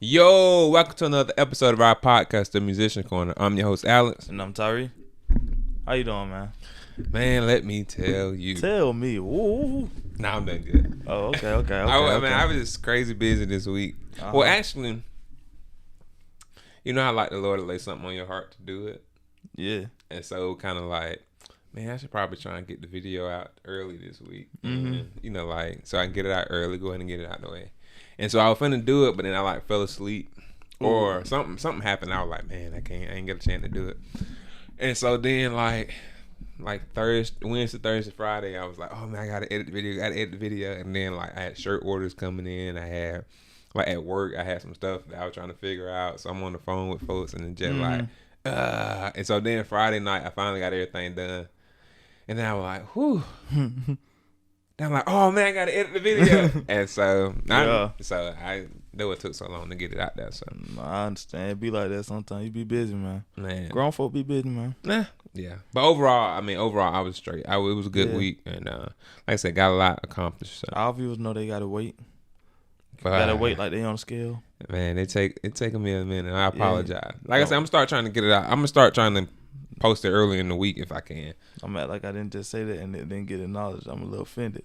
Yo, welcome to another episode of our podcast, The Musician Corner. I'm your host, Alex. And I'm Tyree. How you doing, man? Man, let me tell you. Tell me. Ooh. Nah, I'm doing good. Oh, okay. Man, I was just crazy busy this week. Uh-huh. Well, actually, you know how like the Lord will lay something on your heart to do it? Yeah. And so kind of like, man, I should probably try and get the video out early this week. Mm-hmm. And, you know, like, so I can get it out early, go ahead and get it out the way. And so I was finna do it, but then I like fell asleep. Or something happened. I was like, man, I ain't get a chance to do it. And so then like Wednesday, Thursday, Friday, I was like, oh man, I gotta edit the video. And then like I had shirt orders coming in. I had like at work, I had some stuff that I was trying to figure out. So I'm on the phone with folks and then just like, and so then Friday night, I finally got everything done. And then I was like, whew. Then I'm like, oh man, I gotta edit the video. And so I knew it took so long to get it out there. So I understand. It be like that sometimes. You be busy, man. Grown folk be busy, man. Yeah. But overall, I was straight. It was a good week, and like I said, got a lot accomplished. So. Our viewers know they gotta wait. Gotta wait like they on the scale. Man, it taking me a minute. I apologize. Like I said, I'm gonna start trying to get it out. I'm gonna start trying to post it early in the week if I can. I'm at like I didn't just say that and it didn't get acknowledged. I'm a little offended.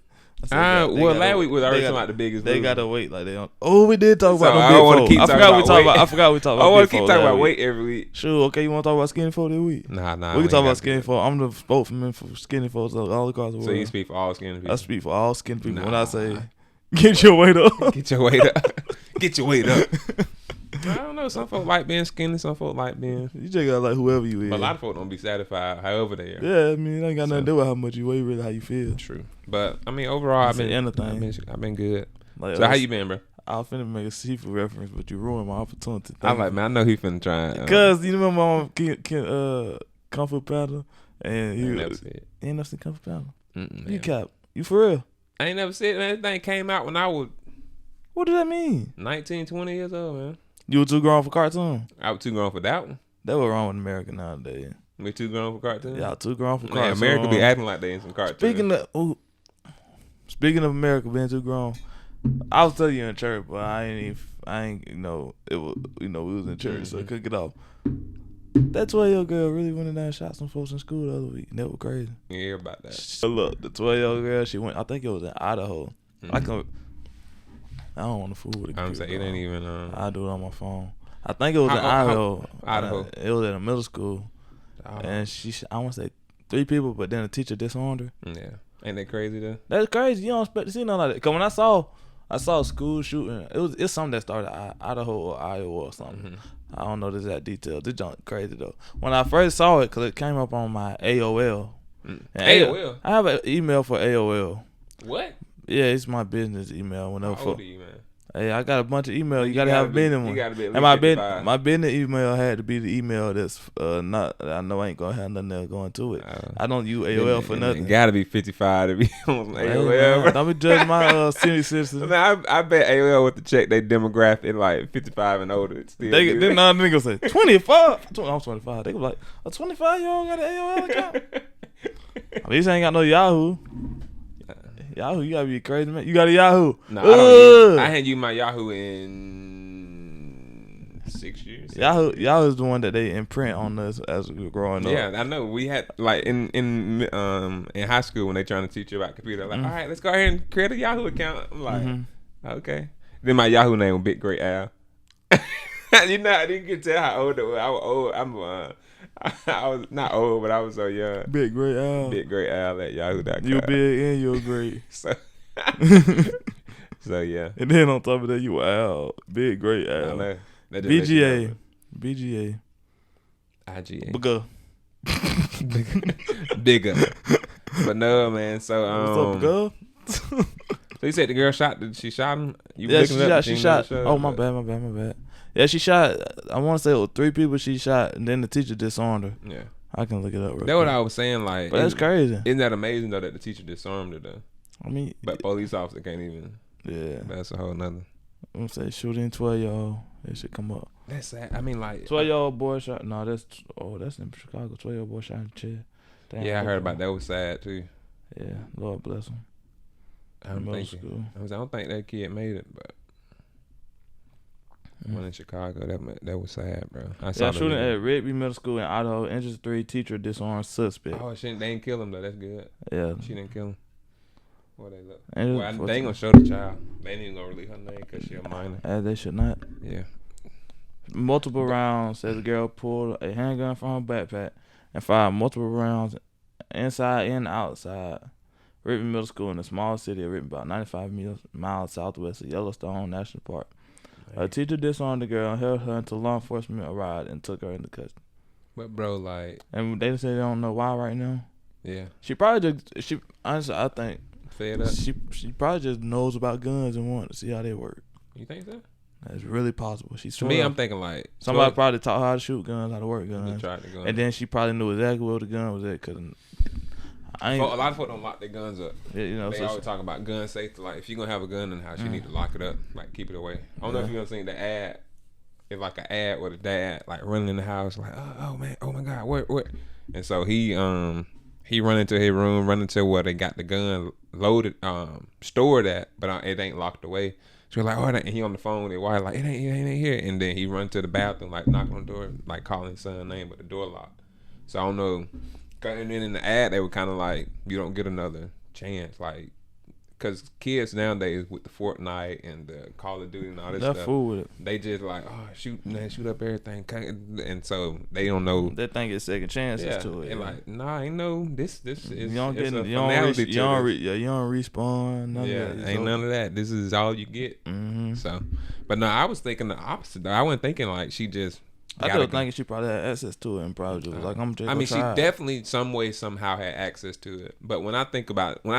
Last week was already like the biggest. They gotta wait like they on. Oh, we did talk about. I forgot we talked about. I want to keep talking about weight every week. Sure, okay. You want to talk about skinny folk this week? Nah. We can talk about skinny folk. I'm the spokesman for skinny folks all across the world. So you speak for all skinny people? I speak for all skinny people. When I say, get your weight up. Get your weight up. Get your weight up. I don't know. Some folk like being skinny. Some folk like being. You just gotta like whoever you is. But a lot of folk don't be satisfied however they are. Yeah, I mean, it ain't got nothing to do with how much you weigh, really how you feel. True. But I mean, overall, I've been good. Like, so how you been, bro? I was finna make a seafood reference, but you ruined my opportunity. I'm like, man, I know he finna try. Cause you remember my Kung Fu Panda, and you never see it. You ain't never seen Kung Fu Panda. You cap? You for real? I ain't never seen it. That thing came out when I was. What did that mean? 19, 20 years old, man. You were too grown for cartoon? I was too grown for that one. That was wrong with America nowadays. We too grown for cartoon? Y'all too grown for cartoon. America be acting like they in some cartoon. Speaking of America being too grown, I was telling you in church, but I ain't it was, we was in church, so I couldn't get off. That 12-year-old girl really went in there and shot some folks in school the other week. That was crazy. You hear about that? So look, the 12-year-old girl, she went, I think it was in Idaho. I don't want to fool with it. I'm saying it ain't even. I do it on my phone. I think it was in Idaho. It was at a middle school, and I want to say 3 people, but then the teacher disarmed her. Yeah, ain't that crazy though? That's crazy. You don't expect to see nothing like that. Cause when I saw a school shooting, it's something that started Idaho or Iowa or something. I don't know the exact details. This junk crazy though. When I first saw it, cause it came up on my AOL. AOL. I have an email for AOL. What? Yeah, it's my business email. How old are you, man? Hey, I got a bunch of emails. You gotta have a business one. You gotta be at and least my business email had to be the email that's not. I know I ain't gonna have nothing else going to it. I don't use AOL for nothing. It gotta be 55 to be on AOL. Man, don't be judging my senior citizens. I bet AOL with the check they demographic like 55 and older. Still then now niggas say 25. I'm 25. They go like a 25-year-old got an AOL account. At least I ain't got no Yahoo. Yahoo, you gotta be crazy, man. You got a Yahoo? No, I don't use. I hadn't used my Yahoo in 6 years. Yahoo is the one that they imprint on us as we were growing up. Yeah, I know. We had like in high school when they trying to teach you about computer, like, all right, let's go ahead and create a Yahoo account. I'm like, okay. Then my Yahoo name was Big Great Al. You can tell how old it was. I was old. I was not old, but I was so young. Big Great Al. Big Great Al at yahoo.com. You big and you're great. So yeah. And then on top of that, you were Al. Big Great Al. I know. BGA. IGA. Bigger. But no, man. So what's up, girl? So you said the girl shot him? She shot. Oh, my bad. Yeah, she shot. I want to say it was 3 people she shot, and then the teacher disarmed her. Yeah, I can look it up. That's what I was saying. Like, but that's crazy. Isn't that amazing though that the teacher disarmed her though? I mean, but police officer can't even. Yeah, that's a whole nother. I'm say shooting 12-year-old. It should come up. That's sad. I mean, like 12-year-old boy shot. No, that's in Chicago. 12-year-old boy shot in the chest. Damn, yeah, I heard about that. It was sad too. Yeah, Lord bless him. I don't think that kid made it, but One in Chicago. That was sad, bro. I saw Yeah, the shooting video. at Redby Middle School in Idaho. Injured 3 teacher disarmed suspect. Oh, they didn't kill him though. That's good. Yeah. She didn't kill him. What they look? Injured Well, they ain't gonna show the child. They ain't even gonna release her name because she a minor. As they should not. Yeah. Multiple rounds. Says the girl pulled a handgun from her backpack and fired multiple rounds inside and outside Redby Middle School in the small city of Redby, about 95 miles southwest of Yellowstone National Park. A teacher disarmed the girl and held her until law enforcement arrived and took her into custody. But bro, like, and they say they don't know why right now. Yeah. She probably just honestly I think fed up. She probably just knows about guns and wanted to see how they work. You think so? That's really possible. She's to me, I'm thinking like somebody probably taught her how to shoot guns, how to work guns, gun. And then she probably knew exactly where the gun was at. Cause a lot of folks don't lock their guns up. Yeah, you know, they always talk about gun safety. Like if you're gonna have a gun in the house, you need to lock it up, like keep it away. I don't know if you're gonna see the ad. It's like an ad with a dad like running in the house, like oh man, oh my god, what? And so he run into his room, run into where they got the gun loaded, stored at, but it ain't locked away. So we're like, oh, and he on the phone with his wife, like it ain't here. And then he run to the bathroom, like knocking on the door, like calling his son's name, but the door locked. So I don't know. And then in the ad, they were kind of like, you don't get another chance, like, because kids nowadays with the Fortnite and the Call of Duty and all this stuff, fool with it. They just like, oh, shoot up everything, and so they don't know. They think it's second chances to it. And like, nah, ain't no this is you don't respawn. Ain't none of that. This is all you get. Mm-hmm. So, but no, I was thinking the opposite. Though. I wasn't thinking like she just. I still thinking she probably had access to it and probably just was like, I'm just. I mean, she definitely some way somehow had access to it. But when I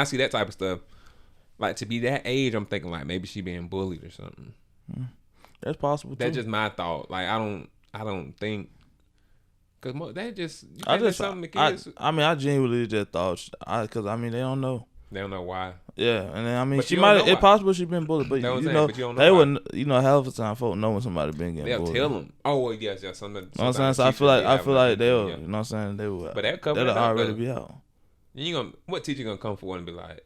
see that type of stuff, like to be that age, I'm thinking like maybe she being bullied or something. That's possible. That's just my thought. Like I don't think. Cause that just something the kids. I genuinely just thought because they don't know. They don't know why. Yeah, and then she might. It's possible she been bullied, but you know they wouldn't. You know, hell of a time folk know when somebody been getting bullied. They'll tell them. Oh well, yes. Something. You know what I'm saying? So I feel like they'll. You know what I'm saying? They will. But that'll already be out. What teacher gonna come forward and be like?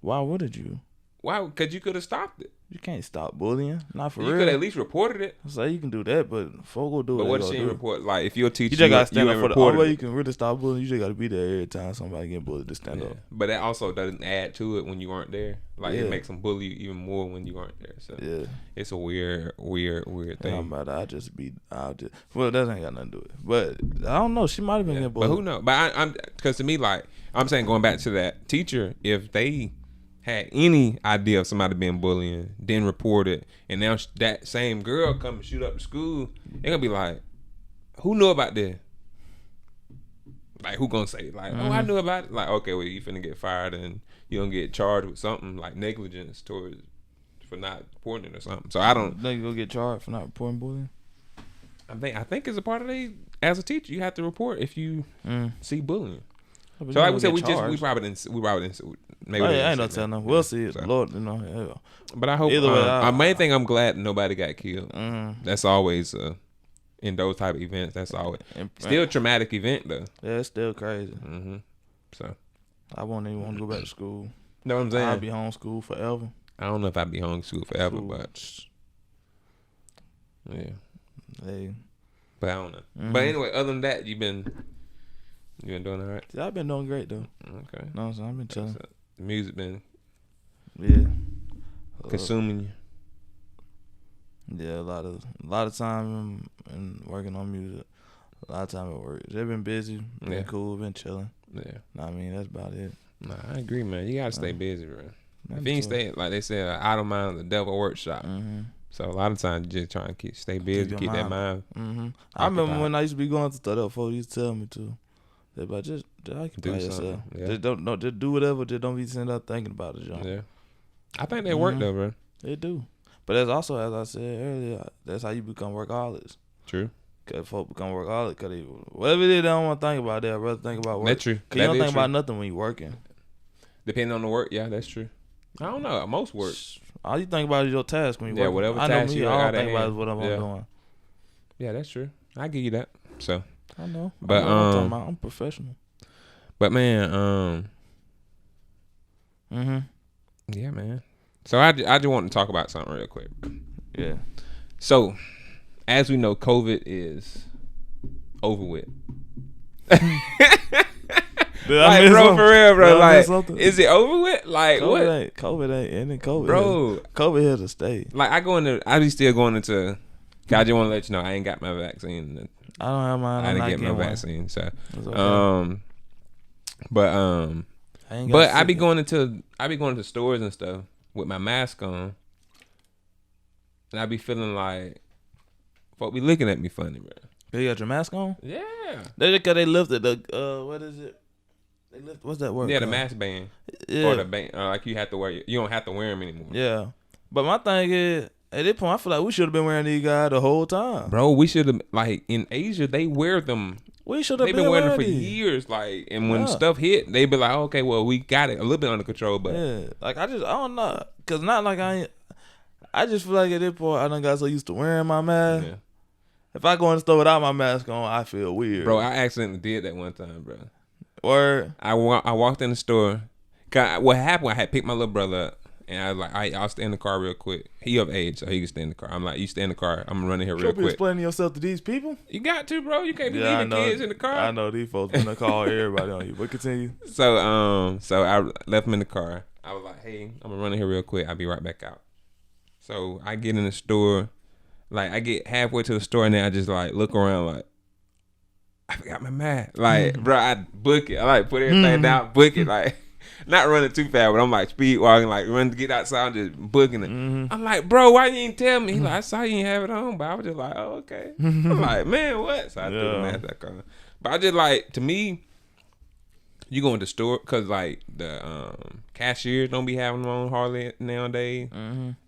Why wouldn't you? Why? Because you could have stopped it. You can't stop bullying. Not for real. You could at least reported it. So you can do that, but folk will do it. But what if she report? Like if you're a teacher, you just got to stand up for the only way you can really stop bullying. You just got to be there every time somebody get bullied to stand up. But that also doesn't add to it when you aren't there. Like it makes them bully you even more when you aren't there. So it's a weird thing. Well, that ain't got nothing to do with it. But I don't know. She might have been getting bullied. But who knows? But I'm because to me, like I'm saying, going back to that teacher, if they had any idea of somebody being bullying, then report it, and now that same girl come and shoot up the school, they're gonna be like, who knew about this? Like, who gonna say, like, oh, I knew about it? Like, okay, well, you finna get fired and you're gonna get charged with something like negligence for not reporting it or something. So I don't think you're gonna get charged for not reporting bullying. I think it's a part of as a teacher, you have to report if you see bullying. But so like we said, we probably didn't maybe I ain't no telling them. We'll see it. So. Lord, you know. Yeah. But I hope either way, my main thing, I'm glad nobody got killed. That's always in those type of events. That's always still a traumatic event though. Yeah, it's still crazy. So I won't even want to go back to school. Know what I'm saying? I'll be homeschooled forever. I don't know if I'd be homeschooled forever, but yeah. Hey. But I don't know. But anyway, other than that, you been doing all right? Yeah, I've been doing great though. Okay. No, I've been chilling. The music been consuming you. Yeah, a lot of time and working on music. A lot of time at work. They've been busy. Been cool. Been chilling. Yeah. I mean, that's about it. Nah, I agree, man. You gotta stay busy, bro. If you ain't stay, like they said, an idle mind is the devil workshop. So a lot of times you just try and stay busy, keep that mind. I remember when I used to be going to study, folks used to tell me to. But just occupy yourself. Yeah. Just just do whatever. Just don't be sitting up thinking about it, John. Yeah, I think they work though, bro. They do, but that's also, as I said earlier, that's how you become workaholics. True. Cause folks become workaholics because whatever they don't want to think about, they'd rather think about work. That's true. Cause you don't think about nothing when you're working. Depending on the work, yeah, that's true. I don't know. Most work, all you think about is your task when you work. Yeah, whatever task you all I think about is what I'm doing. Yeah, that's true. I give you that. So I know, but I'm professional. But man, yeah, man. So I just want to talk about something real quick. Yeah. So, as we know, COVID is over with. Like, bro, for real, bro. Like, is it over with? Like, COVID ain't ending. Bro. COVID here to stay. Like, I be still going into. I just want to let you know I ain't got my vaccine. I don't have mine. I didn't get my vaccine, so. Okay. I be going into stores and stuff with my mask on, and I be feeling like, folk be looking at me funny, bro. You got your mask on? Yeah. They lifted the what is it? They lift, what's that word? Yeah, the mask ban. Yeah. Or the ban. Like you have to wear. You don't have to wear them anymore. Yeah. But my thing is, at this point, I feel like we should have been wearing these guys the whole time. Bro, we should have, like, in Asia, they wear them. We should have been wearing them for these. years. Like, and when stuff hit, they be like, okay, well, we got it a little bit under control. But yeah, like, I don't know. Because not like I just feel like at this point, I done got so used to wearing my mask. Yeah. If I go in the store without my mask on, I feel weird. Bro, I accidentally did that one time, bro. Word. I walked in the store. What happened, I had picked my little brother up. And I was like, I'll stay in the car real quick. He of age, so he can stay in the car. I'm like, you stay in the car. I'm running here real quick. You explaining yourself to these people? You got to, bro. You can't be leaving kids in the car. I know these folks gonna call everybody on you. But continue. So I left him in the car. I was like, hey, I'm gonna run in here real quick. I'll be right back out. So I get in the store. Like, I get halfway to the store, and then I just, like, look around like, I forgot my mask. Like, bro, I book it. I, like, put everything down, book it. Like, not running too fast, but I'm, like, speed walking, like, run to get outside, I'm just booking it. I'm like, bro, why you ain't tell me? He like, I saw you ain't have it on, but I was just like, oh, okay. I'm like, man, what? So I threw the mask back on. But I just, like, to me, you go in the store, because, like, the cashiers don't be having them on hardly nowadays.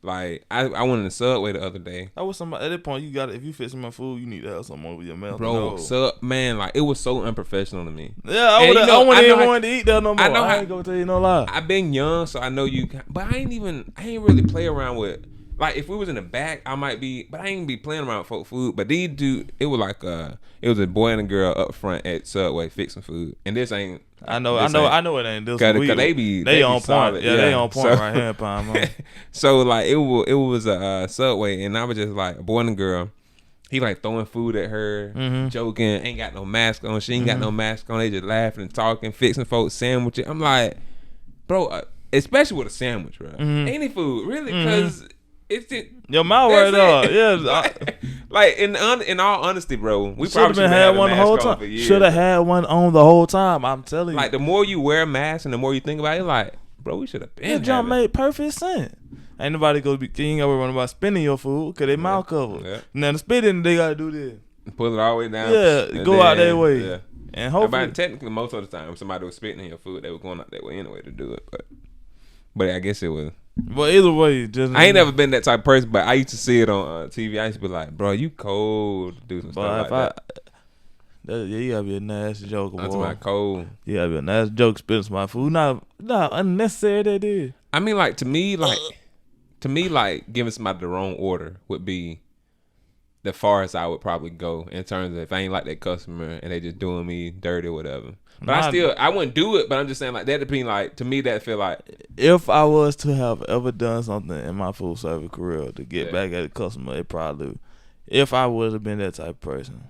Like, I went in the Subway the other day. I was somebody, at that point, you got to, if you fix my food, you need to have something over your mouth. Bro, man, like, it was so unprofessional to me. Yeah, I wouldn't even want to eat that no more. I ain't gonna tell you no lie. I've been young, so I know you, but I ain't really play around with, like, if we was in the back, I might be, but I ain't be playing around with folk food. But these dude, it was like it was a boy and a girl up front at Subway fixing food, and this ain't. I know it ain't this. Cause they on point. Yeah, they on point right here, Palm. So like it was a Subway, and I was just like a boy and a girl. He like throwing food at her, joking. Ain't got no mask on. She ain't got no mask on. They just laughing and talking, fixing folks sandwiches. I'm like, bro, especially with a sandwich, bro. Any food, really, because. It's your mouth right up. Yeah. Like in all honesty, bro, we probably should have had one the whole time. Should have had one on the whole time. I'm telling you. Like the more you wear a mask and the more you think about it, like, bro, we should have been. That jump made perfect sense. Ain't nobody gonna be king over running about spinning your food because they mouth covered. Yeah. Now the spitting, they gotta do this. Pull it all the way down. Yeah, go out that way. Yeah. And hopefully, technically, most of the time, somebody was spitting in your food, they were going out that way anyway to do it. But I guess it was. But either way, I ain't never been that type of person, but I used to see it on TV. I used to be like, bro, you cold to do some stuff like that. Yeah, you gotta be a nasty joke. That's my cold. You gotta be a nasty joke spitting some my food. Not unnecessary that is. I mean, like, to me, giving somebody the wrong order would be the farthest I would probably go in terms of if I ain't like that customer and they just doing me dirty or whatever. But I wouldn't do it, but I'm just saying, like, that being like, to me, that feel like. If I was to have ever done something in my food service career to get back at a customer, it probably, if I would have been that type of person,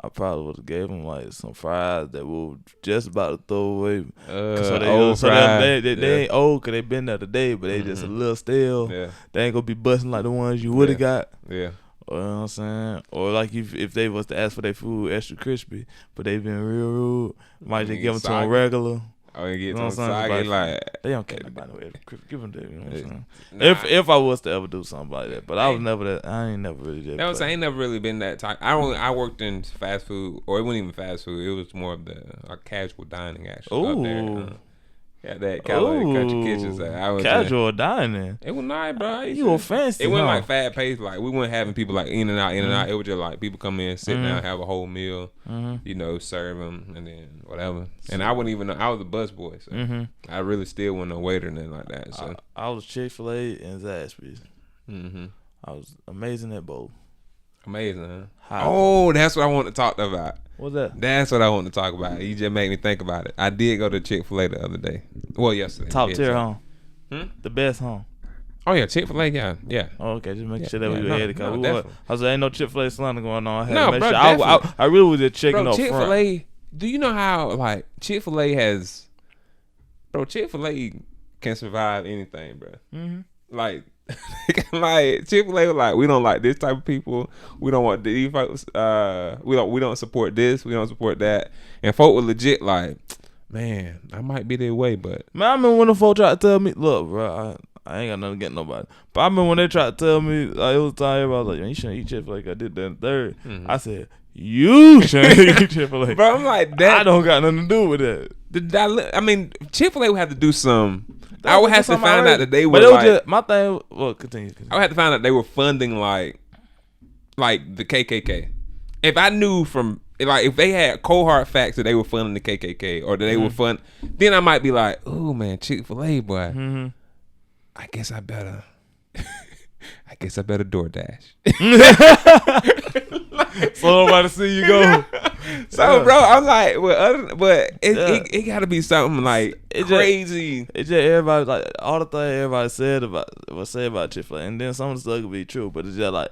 I probably would have gave them, like, some fries that we were just about to throw away. They ain't old because they been there today, but they just a little stale. Yeah. They ain't going to be busting like the ones you would have got. Yeah. You know what I'm saying? Or like if they was to ask for their food extra crispy, but they been real rude, might just give them to them regular. Oh, you get them soggy, like they don't care about no extra. Give them that, you know what I'm saying? If I was to ever do something like that, but I was never that. I ain't never really that. I ain't never really been that type. I worked in fast food, or it wasn't even fast food. It was more of the casual dining actually. Ooh. Up there. Yeah, that California Country Kitchens. I was casual dining. It was nice, bro. You were fancy. It wasn't like fast paced. Like we weren't having people like in and out. It was just like people come in, sit down, have a whole meal. You know, serve them, and then whatever. And I wouldn't even know. I was a busboy, so I really still wasn't no waiter or nothing like that. So I was Chickfila and Zaxby's. I was amazing at both. Amazing, huh? Oh, that's what I want to talk about. What's that? That's what I want to talk about. You just made me think about it. I did go to Chick-fil-A the other day. Well, yesterday. Top tier, huh? The best, huh? Oh yeah, Chick-fil-A, yeah. Oh, okay, just making sure that yeah, we no, had it. no, I was like, ain't no Chick-fil-A slander going on. I had No, to make bro, sure. definitely. I really was just checking Bro, up Chick-fil-A, front. do you know how, like, Chick-fil-A has, bro, Chick-fil-A can survive anything, bro. Mm-hmm. Like, like Chick-fil-A was like, we don't like this type of people. We don't want these folks. We don't support this. We don't support that. And folk were legit like, man, I might be their way, but Man, I remember when the folks tried to tell me, look, bro, I ain't got nothing against nobody. But I remember when they tried to tell me, like, it was time, everybody was like, man, you shouldn't eat Chick-fil-A like I did that in third. Mm-hmm. I said, you shouldn't eat Chick-fil-A. bro, I'm like that. I don't got nothing to do with that. I mean, Chick-fil-A would have to do some. I would have to find out that they were but it was like. just, my thing, well, continue. I would have to find out they were funding like the KKK. If I knew from like if they had cold hard facts that they were funding the KKK or that they were fund, then I might be like, oh man, Chick-fil-A boy. Mm-hmm. I guess I better DoorDash. So nobody see you go. So bro, I'm like, it got to be something like crazy. It's just everybody like all the things everybody said about Chick-fil-A, and then some of the stuff could be true, but it's just like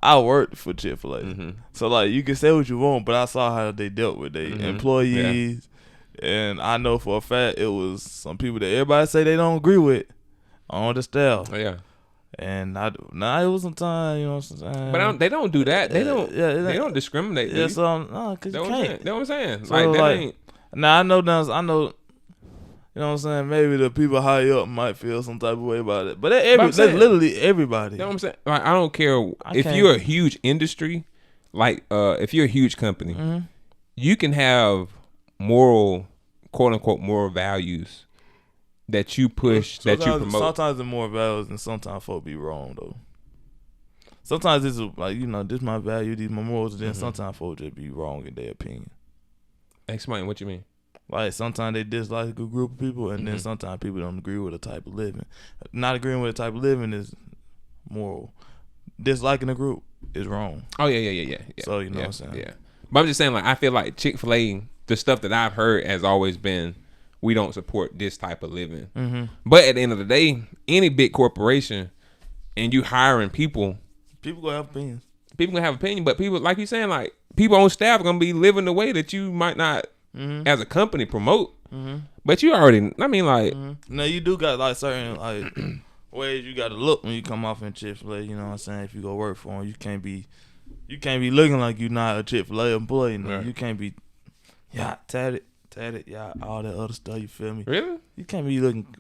I worked for Chick-fil-A, so like you can say what you want, but I saw how they dealt with their employees, and I know for a fact it was some people that everybody say they don't agree with on the staff. Oh, yeah. And it was some time, you know what I'm saying? But they don't do that. They don't. They don't discriminate. Yeah, so no, cause you can't. You know what I'm saying? So, like that like, ain't. Now I know, you know what I'm saying? Maybe the people high up might feel some type of way about it, but that's literally everybody. You know what I'm saying? Like I don't care if can't. you're a huge industry, like if you're a huge company, you can have moral, quote unquote, moral values that you push, that you promote. Sometimes they're more values, and sometimes folk be wrong though. Sometimes this is like, you know, this my value, these my morals, and then sometimes folk just be wrong in their opinion. Explain what you mean. Like sometimes they dislike a good group of people, and then sometimes people don't agree with a type of living. Not agreeing with a type of living is moral. Disliking a group is wrong. Oh yeah. So you know what I'm saying? Yeah. But I'm just saying, like, I feel like Chick-fil-A, the stuff that I've heard has always been, we don't support this type of living. But at the end of the day, any big corporation, and you hiring people gonna have opinions. People gonna have opinion, but people, like you saying, like people on staff are gonna be living the way that you might not, as a company, promote. But you already, I mean, like, now you do got like certain like ways you got to look when you come off in Chick-fil-A. You know what I'm saying? If you go work for them, you can't be looking like you're not a Chick-fil-A employee. No. Right. You can't be, tatted, all that other stuff. You feel me? Really? You can't be looking.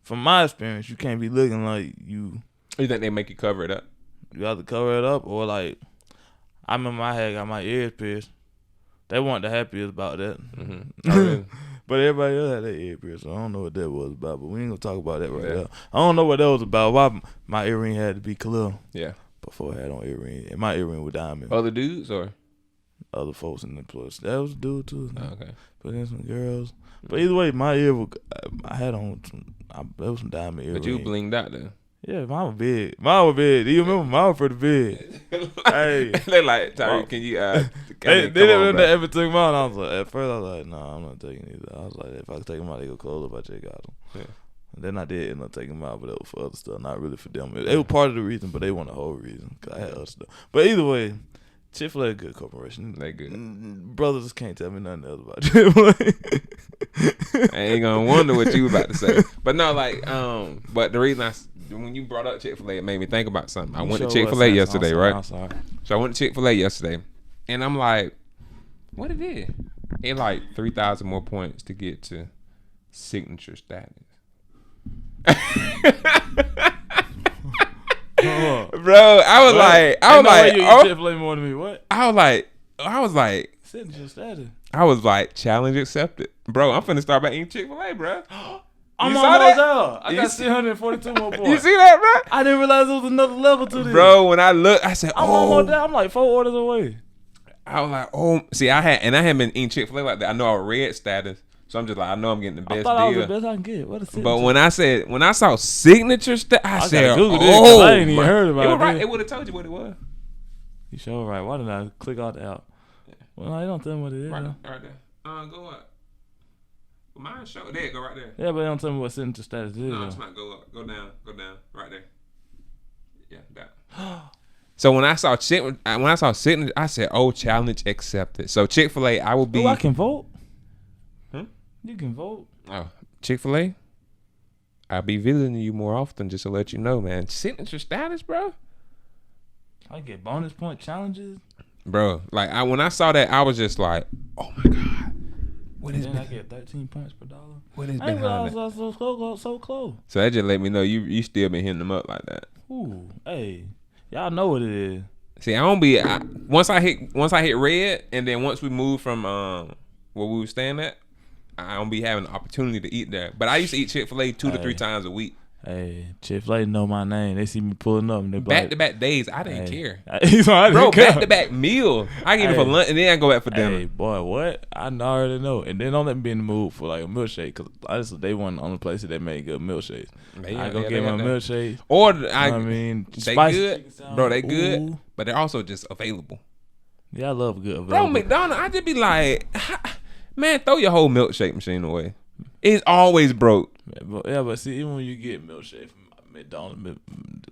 From my experience, you can't be looking like you. You think they make you cover it up? You have to cover it up, or like, I remember I had got my ears pierced. They weren't the happiest about that. Oh, really? But everybody else had their ear pierced, so I don't know what that was about. But we ain't gonna talk about that right now. I don't know what that was about. Why my earring had to be clear? Yeah. Before I had on earring, and my earring was diamond. Other dudes or other folks in the place? That was a dude too. Oh, okay. But then some girls. But either way, my ear was. I had on there was some diamond earring. But you blinged out though. Yeah, mine was big. Do you remember mine was pretty big? Hey, they like, Tyree, can you? They didn't ever took them out. I was like, at first I was like, no, I'm not taking these. I was like, if I could take them out, they go cold if I check out them. Yeah. And then I did end up taking them out, but it was for other stuff, not really for them. It was part of the reason, but they weren't the whole reason. Cause I had other stuff. But either way, Chick-fil-A a good corporation. They good. Brothers can't tell me nothing else about Chick-fil-A. I ain't gonna wonder what you about to say. But no, like, but the reason when you brought up Chick-fil-A, it made me think about something. I went to Chick-fil-A yesterday, right? I'm sorry. So I went to Chick-fil-A yesterday, and I'm like, what it is? It like 3,000 more points to get to signature status. Bro, I was like, oh, Chick-fil-A more than me. What? I was like, signature status. I was like, challenge accepted, bro. I'm finna start back eating Chick-fil-A, bro. I'm almost out. I got 642 more points. You see that, bro? I didn't realize there was another level to this. Bro, when I looked, I said, I'm almost there. I'm like 4 orders away. I was like, oh, see, I hadn't been eating Chick-fil-A like that. I know I was red status, so I'm just like, I know I'm getting the best deal. I was the best I can get. What a signature. But when I saw signature status, I said, Google this, I ain't even heard about it. Right. It would have told you what it was. You sure right. Why didn't I click out the app? Yeah. Well, I don't tell me what it is. Right there. Go up. Mine show there. Go right there. Yeah, but they don't tell me what signature status is. No, it's not. Go up. Go down. Right there. Yeah, that. So when I saw signature, I said, "Oh, challenge accepted." So Chick-fil-A, I will be. Oh, I can vote. Hmm? You can vote. Oh, Chick-fil-A, I'll be visiting you more often, just to let you know, man. Signature status, bro. I get bonus point challenges. Bro, like when I saw that, I was just like, "Oh my god, what is?" Then I get 13 points per dollar. What is I didn't behind realize that? I was so close. So that just let me know you still been hitting them up like that. Ooh, hey, y'all know what it is. See, once I hit red, and then once we move from where we were staying at, I don't be having the opportunity to eat there. But I used to eat Chick-fil-A 2 to 3 times a week. Hey, Chick-fil-A know my name. They see me pulling up and they Back to back days, I didn't care. Bro, back to back meal. I get it for lunch and then I go back for dinner. Hey, boy, what? I already know. And then don't let me be in the mood for like a milkshake because they weren't on the places that made good milkshakes. I go get my milkshake. Or I mean, they good, bro. They good, but they're also just available. Yeah, I love good. Bro, McDonald's, I just be like, man, throw your whole milkshake machine away. It's always broke. Yeah, but see, even when you get milkshake from McDonald's,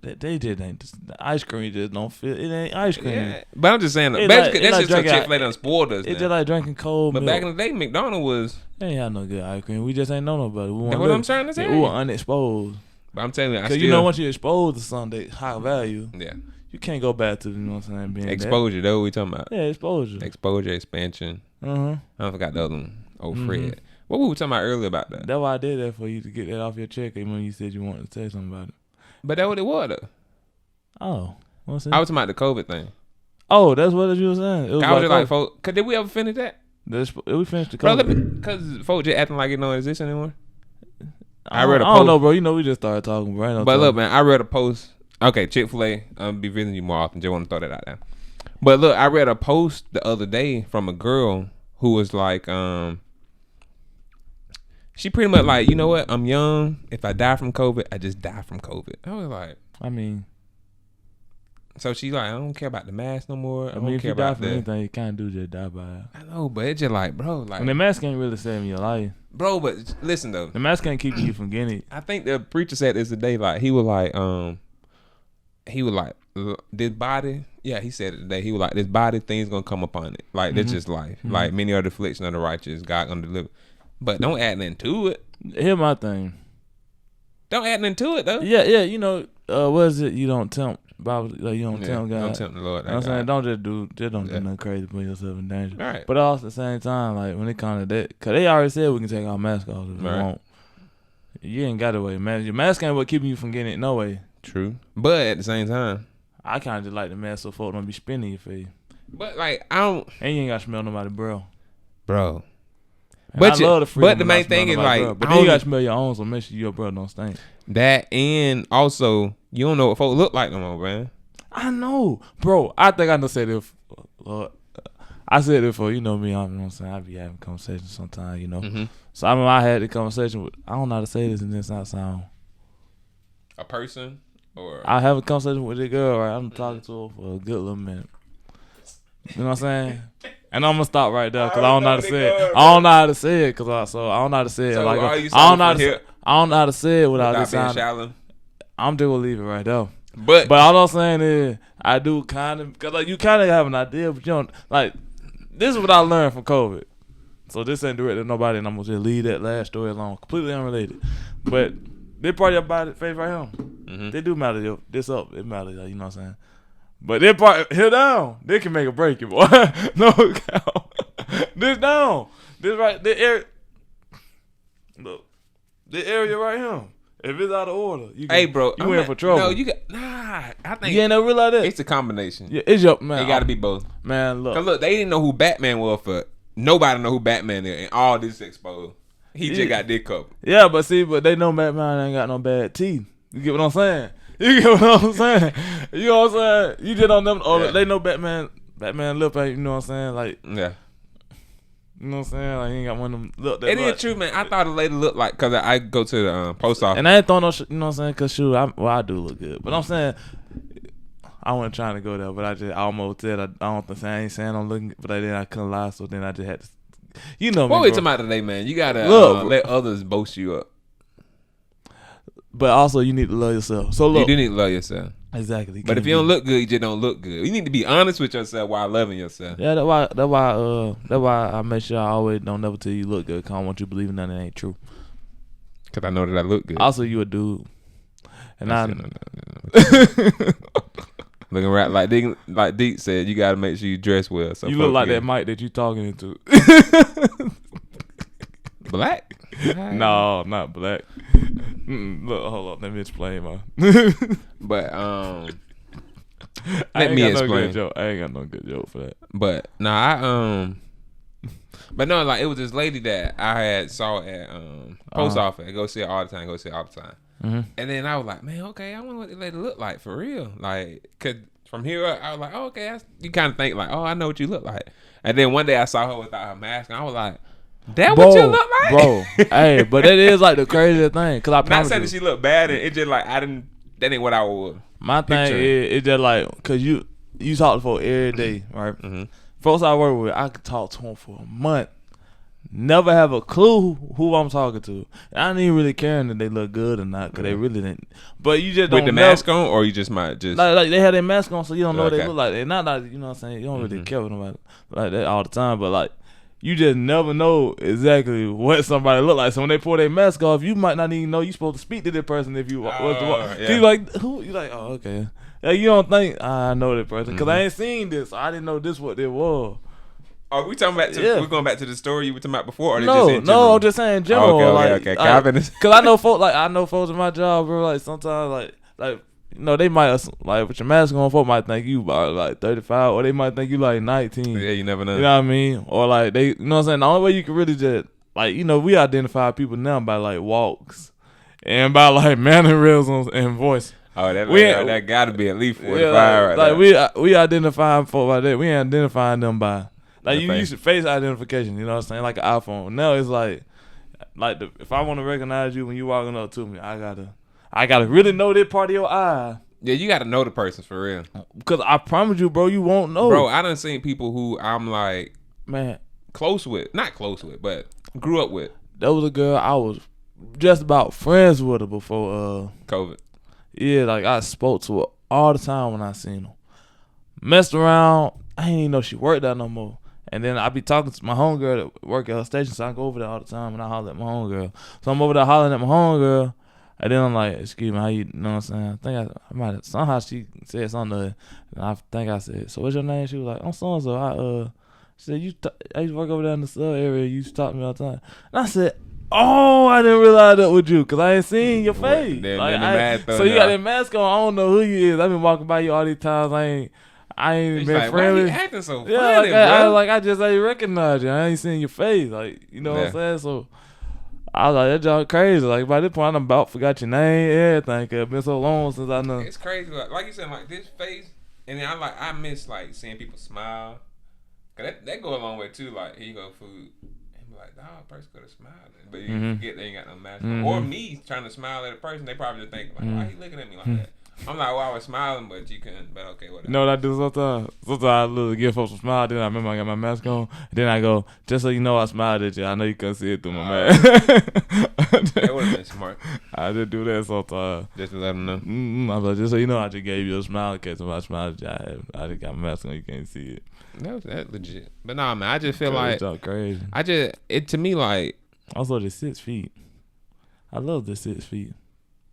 they just ain't. The ice cream just don't feel. It ain't ice cream. Yeah, but I'm just saying, that's just so Chick-fil-A done spoiled us. It's just like drinking cold milk. But back in the day, McDonald's was. They ain't had no good ice cream. We just ain't know nobody. That's what I'm trying to say. We were unexposed. But I'm telling you, because you know once you're exposed to something high value, yeah, you can't go back to, you know what I'm saying, being exposure. That's what we talking about. Yeah, exposure. Exposure, expansion. I forgot the other one. Oh, Fred. What were we talking about earlier about that? That's why I did that for you to get that off your check when you said you wanted to say something about it. But that's what it was though. Oh, what's that? I was talking about the COVID thing. Oh, that's what you were saying. It was I was just like, folks, did we ever finish that? We finished the COVID. Because folks just acting like it don't exist anymore. I don't know, bro. You know, we just started talking, bro. But look, man, I read a post. Okay, Chick-fil-A, I'll be visiting you more often. Just want to throw that out there. But look, I read a post the other day from a girl who was like, she pretty much like, you know what? I'm young. If I die from COVID, I just die from COVID. I was like, I mean, so she's like, I don't care about the mask no more. I mean, if you die from anything, you can't do just die by it. I know, but it's just like, bro, like, and the mask ain't really saving your life, bro. But listen though, the mask ain't keeping you from getting it. I think the preacher said this today. Like he was like, this body. Yeah, he said it today. He was like, this body thing's gonna come upon it. Like that's just life. Like many are the affliction of the righteous, God gonna deliver. But don't add nothing to it. Here's my thing. Don't add nothing to it though. Yeah, you know, what is it? You don't tempt. Bible, like you don't tempt God. Don't tempt the Lord. You know what I'm saying? Don't do nothing crazy, put yourself in danger. Right. But also at the same time, like when it comes to that, because they already said we can take our mask off if we want. You ain't got to wear a mask. Your mask ain't what keeping you from getting it no way. True. But at the same time, I kind of just like the mask so folks don't be spinning your face. But like I don't. And you ain't got to smell nobody, bro. And but I love the freedom. But the main thing is like, bro. But then you got to smell your own, so make sure your brother don't stink. That and also you don't know what folks look like no more, man. I know, bro. I think I done said it. I said it for, you know me. You know what I'm saying? I be having conversations sometimes, you know. So I remember I had the conversation with. I don't know how to say this and this not sound. A person or I have a conversation with a girl. Right, I'm talking to her for a good little minute. You know what I'm saying? And I'm gonna stop right there because I don't know how to say it. I don't know how to say it because I don't know how to say it. So like I don't know how to say it without this being shallow. I'm just gonna leave it right there. But all I'm saying is I do kind of because like you kind of have an idea, but you don't like. This is what I learned from COVID. So this ain't directed to nobody, and I'm gonna just leave that last story alone, completely unrelated. But this part of your body, face right here, they do matter. This up, it matters. You know what I'm saying? But this part here down, they can make a break, boy. No count. This down, this right, this area. Look, this area right here. If it's out of order, you in for trouble. No, you got I think you ain't never realize that. It's a combination. Yeah, it's your man. It got to be both. Man, look. Cause look, they didn't know who Batman was for. Nobody know who Batman is, and all this exposed. He just got this covered. Yeah, but they know Batman ain't got no bad teeth. You get what I'm saying? You get what I'm saying? You know what I'm saying? You just don't know. They know Batman lip ain't. You know what I'm saying? Like yeah. You know what I'm saying? Like, he ain't got one of them look that It is true, man. I thought a lady looked like, because I go to the post office. And I ain't throwing no you know what I'm saying? Because, I do look good. But I'm saying, I wasn't trying to go there, but I almost said, I ain't saying I'm looking, but then I couldn't lie, so then I just had to, you know me, what we talking about today, man? You got to let others boast you up. but also you need to love yourself. So look, you do need to love yourself. Exactly. But if you don't look good, you just don't look good. You need to be honest with yourself while loving yourself. Yeah, that's why I make sure I always don't never tell you look good. Cause I don't want you believing that it ain't true. Cause I know that I look good. Also, you a dude, and I looking right like Deke said, you gotta make sure you dress well. So you look like that mic that you talking into. Black? No, not black. Look, hold on. Let me explain, man. But I let me explain. No good joke. I ain't got no good joke for that. But but no, like it was this lady that I had saw at post office. I go see her all the time. Mm-hmm. And then I was like, man, okay, I wonder what the lady look like for real. Like, cause from here up, I was like, oh, okay, you kind of think like, oh, I know what you look like. And then one day I saw her without her mask, and I was like, that what you look like, bro? Hey, but that is like the craziest thing. Cause I not saying that she looked bad, and it just like that ain't what I would. My thing is, it's just like, cause you talk to folks every day, right? Mm-hmm. Folks I work with, I could talk to them for a month, never have a clue who I'm talking to. I don't even really caring that they look good or not, cause they really didn't. But you just don't with the mask on, or you just might just like they have their mask on, so you don't know what they look like. They're not like, you know what I'm saying. You don't really care with nobody like that all the time, but like. You just never know exactly what somebody look like. So when they pull their mask off, you might not even know you're supposed to speak to that person if you was the you like who you like. Oh, okay. Like, you don't think I know that person because I ain't seen this. So I didn't know this what it was. Are we talking back to? We're going back to the story you were talking about before, or no, I'm just saying in general. Oh, okay. Because I know folks in my job, bro. Like sometimes, like. You know, they might, like, with your mask on, folks might think you about, like, 35, or they might think you, like, 19. Yeah, you never know. You know what I mean? Or, like, they, you know what I'm saying? The only way you can really just, like, you know, we identify people now by, like, walks and by, like, mannerisms and voice. Oh, that got to be at least 45 right like, we identify folks like that. We ain't identifying them by, like, you used to face identification, you know what I'm saying? Like an iPhone. Now it's like if I want to recognize you when you walking up to me, I gotta really know that part of your eye. Yeah, you gotta know the person for real. Because I promise you, bro, you won't know. Bro, I done seen people who I'm like, man, not close with, but grew up with. There was a girl I was just about friends with her before COVID. Yeah, like I spoke to her all the time when I seen her. Messed around. I didn't even know she worked there no more. And then I be talking to my homegirl that work at her station, so I go over there all the time and I holler at my homegirl. So I'm over there hollering at my homegirl. And then I'm like, excuse me, how you know what I'm saying? I think I might have, somehow she said something to her, and I think I said, so what's your name? She was like, I'm so-and-so. She said, I used to work over there in the sub area. You used to talk to me all the time. And I said, oh, I didn't realize that was you, because I ain't seen your face. So you got that mask on. I don't know who you is. I've been walking by you all these times. I ain't been like, friendly. Why you acting so funny, bro? I just ain't recognize you. I ain't seen your face. Like, you know what I'm saying? So I was like, that job crazy. Like, by this point, I about forgot your name, everything. Cause it's been so long since I know. It's crazy. Like you said, like this face, and then I miss like seeing people smile. Cause that go a long way too. Like, here you go, food. And be like, dog, person could have smiled. But you forget they ain't got no mask on. Or me trying to smile at a person, they probably just think, like, why he looking at me like that? I'm like, well, I was smiling, but you couldn't. But okay, whatever. You know what I do sometimes? Sometimes I literally give folks a smile. Then I remember I got my mask on. Then I go, just so you know I smiled at you. I know you couldn't see it through my mask. That would have been smart. I just do that sometimes. Just to let them know. I'm like, just so you know, I just gave you a smile in case somebody smiled at you. I just got my mask on. You can't see it. That legit. But nah, man, I just feel like crazy. To me, like, also the 6 feet. I love the 6 feet.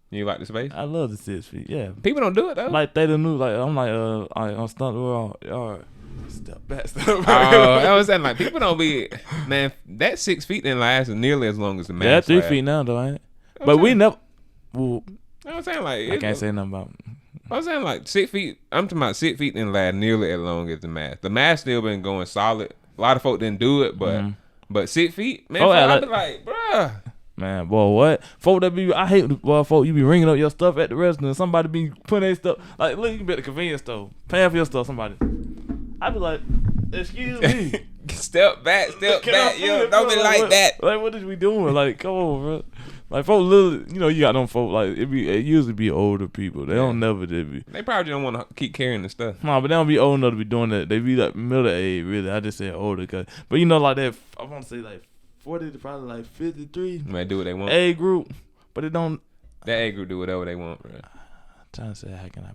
You like the space? I love the 6 feet. Yeah, people don't do it though. Like they the new. Like I'm like on stunt world. Y'all step back. I was saying like people don't be man. That 6 feet didn't last nearly as long as the mask. Yeah, 3 feet now though, ain't it? But we never. Well, I was saying like I can't say nothing about. I was saying like 6 feet. I'm talking about 6 feet didn't last nearly as long as the mask. The mask still been going solid. A lot of folk didn't do it, but 6 feet, man. I'd be like, bruh. Man, boy, what? Folk that be, I hate, boy, folk, you be ringing up your stuff at the restaurant. Somebody be putting their stuff, like, look, you be at the convenience store, paying for your stuff, somebody. I be like, excuse me. Step back, yo, don't be like that. Like, what is we doing? Like, come on, bro. Like, folk, literally, you know, you got them folk, like, it usually be older people. They don't never, They probably don't want to keep carrying the stuff. Nah, but they don't be old enough to be doing that. They be like middle age, really. I just say older, but you know, like that, I want to say like 40 to probably like 53. They do what they want. A group, but it don't. That age group do whatever they want, bro. I'm trying to say how can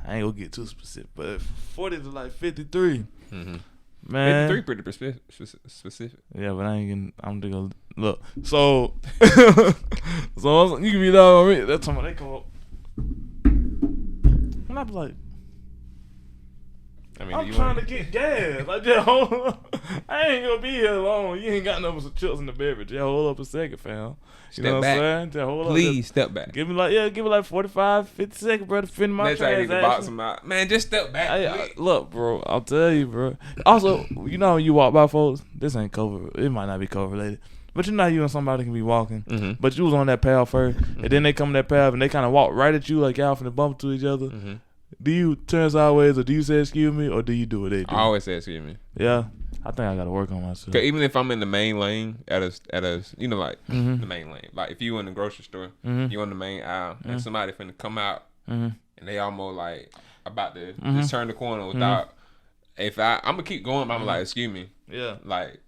I ain't gonna get too specific, but 40 to like 53. Mm-hmm. Man, 53 pretty specific. Yeah, but I ain't gonna. I'm just gonna look. So, so you can be down on me. That's time they come up, and I be like, I mean, I'm trying to get gas. Like, just hold on. I ain't gonna be here long. You ain't got nothing but some chips in the beverage. Just hold up a second, fam. You know what I'm saying? Just hold Please up. step back. Give me like 45, 50 seconds, bro, to finish my Next time you transaction. box them out. Man, just step back. Look, bro, I'll tell you, bro. Also, you know when you walk by folks, this ain't COVID. It might not be COVID related. But you know how you and somebody can be walking, but you was on that path first, and then they come on that path and they kind of walk right at you like y'all finna bump to each other. Do you turn sideways or do you say excuse me or do you do what they do? I always say excuse me. Yeah, I think I gotta work on myself. Cause even if I'm in the main lane at a you know like the main lane, like if you in the grocery store, you on the main aisle and somebody finna come out and they almost like about to just turn the corner without. If I'm gonna keep going, but I'm like excuse me. Yeah, like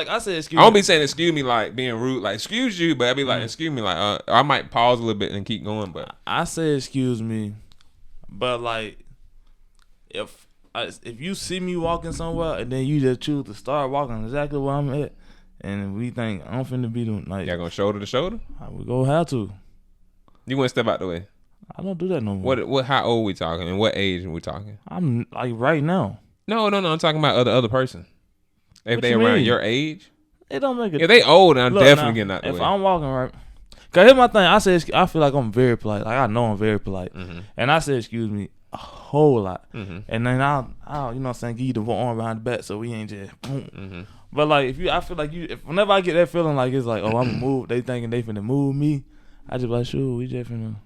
I said excuse I me. don't be saying excuse me like being rude, like excuse you, but I be like excuse me, like I might pause a little bit and keep going, but I say excuse me, but like if you see me walking somewhere and then you just choose to start walking exactly where I'm at, and we think I'm finna be doing like y'all gonna shoulder to shoulder, we go have to. You want to step out the way? I don't do that no more. What? How old we talking and what age are we talking? I'm like right now. No. I'm talking about other person. If What they you around mean? your age, It don't make it. if they old, I'm Look, definitely now, getting out the way. If I'm walking right, cause here's my thing. I feel like I'm very polite. Like I know I'm very polite, and I say excuse me a whole lot, and then I'll you know what I'm saying, give you the arm behind the back so we ain't just boom. But like I feel like whenever I get that feeling like it's like, oh, I'm gonna move, they thinking they finna move me, I just like, shoot, we just finna.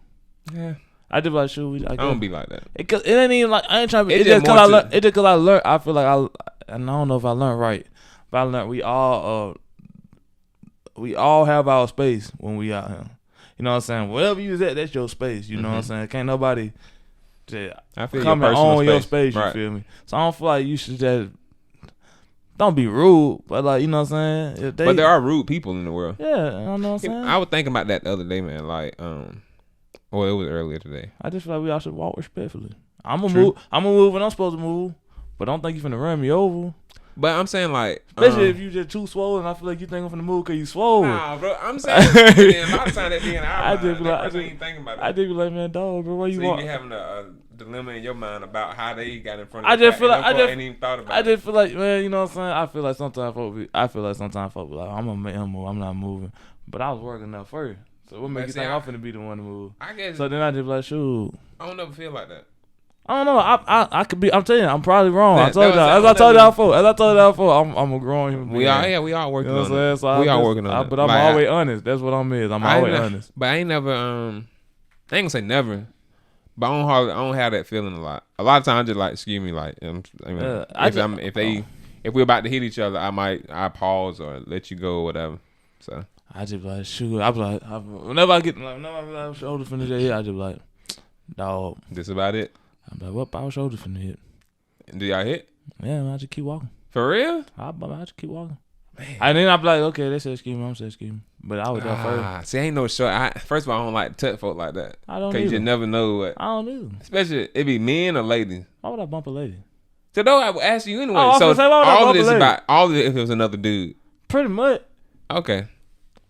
Yeah. I just like, shoot, I don't be like that. It ain't even like I ain't trying to be. It It's just just cause more I learned. It just cause I learned. I feel like and I don't know if I learned right, but I learned we all have our space when we out here. You know what I'm saying? Wherever you at, that's your space. You know what I'm saying? Can't nobody just come and own your space. You feel me? So I don't feel like you should just don't be rude, but like, you know what I'm saying? But there are rude people in the world. Yeah, I know what I'm saying. I was thinking about that the other day, man. Like, well, it was earlier today. I just feel like we all should walk respectfully. I'm gonna move when I'm supposed to move, but don't think you finna run me over. But I'm saying like, especially if you just too swollen, I feel like you think I'm finna move because you swole. Nah, bro. I'm saying a lot of times that be in our mind. I just ain't thinking about it. I just be like, man, dog, bro, where you walk? So you be having a dilemma in your mind about how they got in front I of just feel like ain't even thought about it. I just feel like, man, you know what I'm saying? I feel like sometimes folks be like, I'm gonna make him move. I'm not moving, but I was working up first. So what makes you think I'm finna be the one to move? I guess. So then I just be like, shoot. I don't never feel like that. I don't know. I could be. I'm telling you, I'm probably wrong. I told y'all. As I told y'all before, I'm a grown human being. We all working on it. So we all working on it. But I'm always honest. That's what I'm is. I'm always honest. But I ain't never. I ain't gonna say never. But I don't have that feeling a lot. A lot of times, I just like excuse me, like if we're about to hit each other, I pause or let you go or whatever. So I just be like, shoot. I be like, whenever I be like shoulder finna hit, I just be like, dog. This about it. I'm like, what? Our shoulder finna hit. Do y'all hit? Yeah, man, I just keep walking. For real? I just keep walking. Man. And then I be like, okay, they said excuse me, I'm saying excuse me. But I was there first. See, I ain't no short. First of all, I don't like to touch folk like that. I don't. Cause you just never know what. I don't either. Especially it be men or ladies. Why would I bump a lady? So though I would ask you anyway. Oh, so all of it if it was another dude. Pretty much. Okay.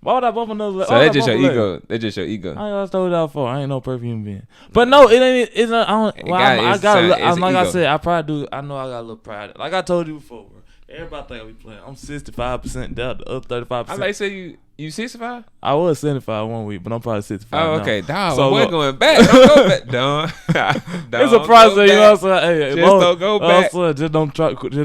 Why would I bump another lady? So that's just your ego. That's just your ego. I told y'all before. I ain't no perfume being. But no, it ain't. It's not. I said, I probably do. I know I got a little pride. Like I told you before, bro. Everybody think we playing. I'm 65% down. The other 35%. I like say you 65. I was 75 one week, but I'm probably 65. Oh, now. okay, dog. So we're going back. Don't go back, dog. It's a process, you know what I'm saying? Hey, don't go back. Just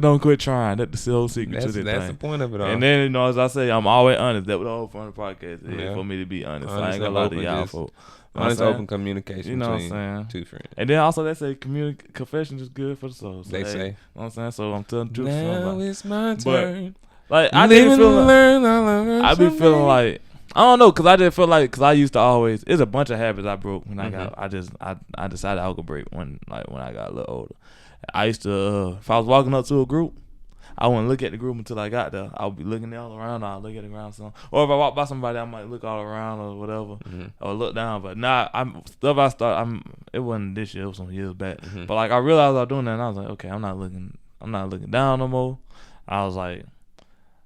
don't quit trying. That's the whole secret to this That's thing. The point of it all. And then, you know, as I say, I'm always honest. That's what the whole fun of the podcast is, for me to be honest. I ain't gonna lie to y'all folks. Honest, open communication, you know between what I'm saying? Two friends. And then also they say confession is good for the soul. So they say. You know what I'm saying? So I'm telling the truth. Now it's my turn. Like I be feeling like I don't know, cause I just feel like I used to always. It's a bunch of habits I broke when I got. I decided I would break when I got a little older. I used to if I was walking up to a group, I wouldn't look at the group until I got there. I would be looking all around. I'll look at the ground some. Or if I walk by somebody, I might look all around or whatever, or look down. But it wasn't this year. It was some years back. But like I realized I was doing that, and I was like, okay, I'm not looking down no more. I was like,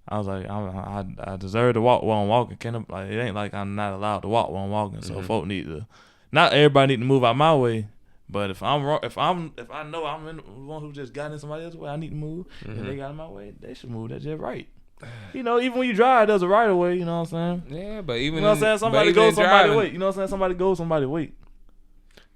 I deserve to walk while I'm walking. It ain't like I'm not allowed to walk while I'm walking. So folk need to, not everybody need to move out my way. But if I know I'm in the one who just got in somebody else's way, I need to move. If they got in my way, they should move. That's just right. You know, even when you drive, there's a right of way. You know what I'm saying? Yeah, but even you know what I'm saying, somebody goes, somebody wait. You know what I'm saying? Somebody goes, somebody wait.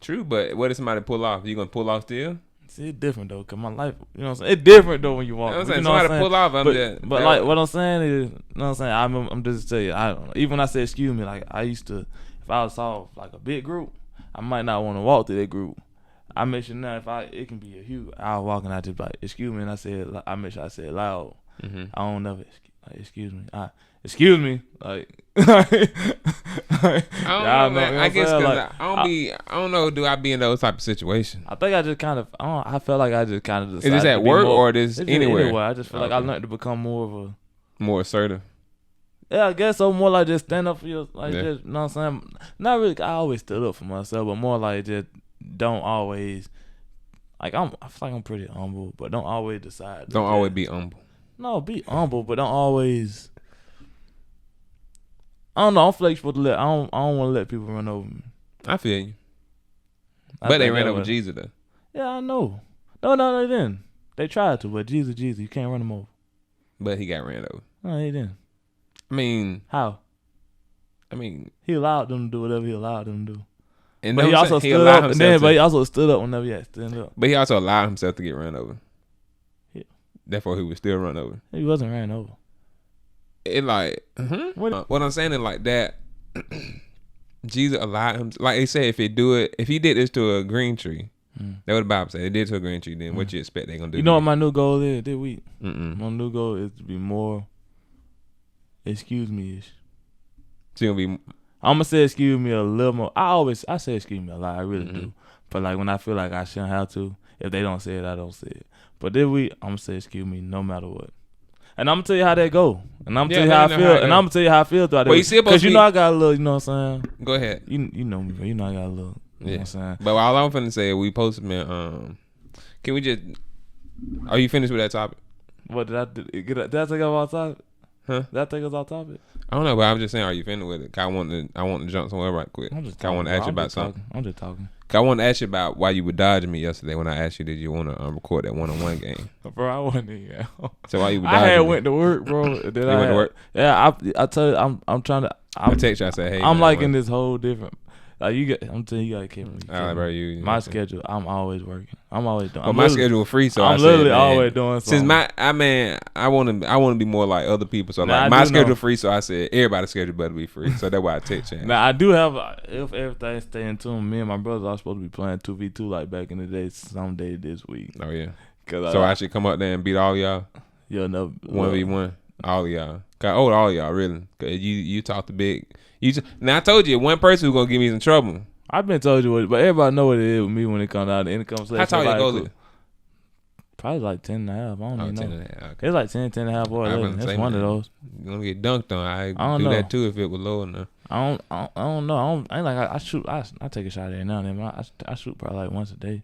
True, but what if somebody pull off? You gonna pull off still? See, it's different though, cause my life, you know what I'm saying? It's different though when you walk. You know what I'm saying? Somebody pull off, but like what I'm saying is, you know what I'm saying? I'm just tell you, I don't know. Even when I say excuse me, like I used to, if I saw like a big group, I might not want to walk through that group. I make sure now it can be a huge. I was walking out just like excuse me, and I make sure I said loud. I don't never excuse me. Excuse me, like. I don't know, man. I guess because I don't know. Do I be in those type of situations? I think I just kind of. I felt like I just kind of. Is this at work or this anywhere? I just feel like I learned to become more assertive. Yeah, I guess so. More like just stand up for your, like just, you know what I'm saying? Not really. I always stood up for myself, but more like just don't always. Like I feel like I'm pretty humble, but don't always decide. Don't always be humble. No, be humble, but don't always. I don't know. I'm flexible to let. I don't want to let people run over me. I feel you. But they ran over Jesus though. Yeah, I know. No, they didn't. They tried to, but Jesus, you can't run him over. But he got ran over. No, he didn't. I mean, how? I mean, he allowed them to do whatever he allowed them to do. And but he also stood up. But he also stood up whenever he had to stand up. But he also allowed himself to get run over. Yeah. Therefore, he was still run over. He wasn't ran over. It like what I'm saying is like that. Jesus allowed him. Like they say, if he did this to a green tree, that's what the Bible said. They did to a green tree. Then what you expect they gonna do? You know what my new goal is this week? My new goal is to be more excuse me-ish. So you'll be. I'm gonna say excuse me a little more. I say excuse me a lot. I really do. But like when I feel like I shouldn't have to, if they don't say it, I don't say it. But this week I'm gonna say excuse me no matter what. And I'm gonna tell you how that go. And I'm gonna tell you how I feel. And I'm gonna tell you how I feel throughout that. Because you know I got a little, you know what I'm saying? Go ahead. You know me, bro. You know I got a little. You know what I'm saying? But all I'm finna say, we posted, man. Can we just? Are you finished with that topic? What did I do? Did I take us off topic? Huh? Did I take us off topic? I don't know, but I'm just saying, are you finished with it? I want to jump somewhere right quick. I want to ask you about something. I'm just talking. I want to ask you about why you were dodging me yesterday when I asked you, did you want to record that one-on-one game? Bro, I wasn't here. So why you were dodging I had me? went to work, bro. You went to work? Yeah, I tell you, I'm trying to. I text you. I said, hey. I'm like in this whole different. Like I'm telling you, gotta keep me. All right, bro. My schedule, I'm always working. I'm always doing. But my schedule was free, so I'm literally always doing something. Since I want to be more like other people. So like my schedule free, so I said everybody's schedule better be free. So that's why I text you. Now I do have, if everything stay in tune, me and my brothers are supposed to be playing 2v2 like back in the day, someday this week. Oh yeah. So I should come up there and beat all y'all. Yeah, no. 1v1, all of y'all. All of y'all really. Cause you talk the big. Now I told you one person who's gonna give me some trouble. I've been told you what, but everybody know what it is with me when it comes out of the income section. How tall your goal is? Probably like 10 and a half. I don't even know. 10 and a half. Okay. It's like 10 and a half or 11. That's one of those. You're gonna get dunked on. I don't do know. that too if it was low enough. I don't know. I shoot. I take a shot every now and then. I shoot probably like once a day.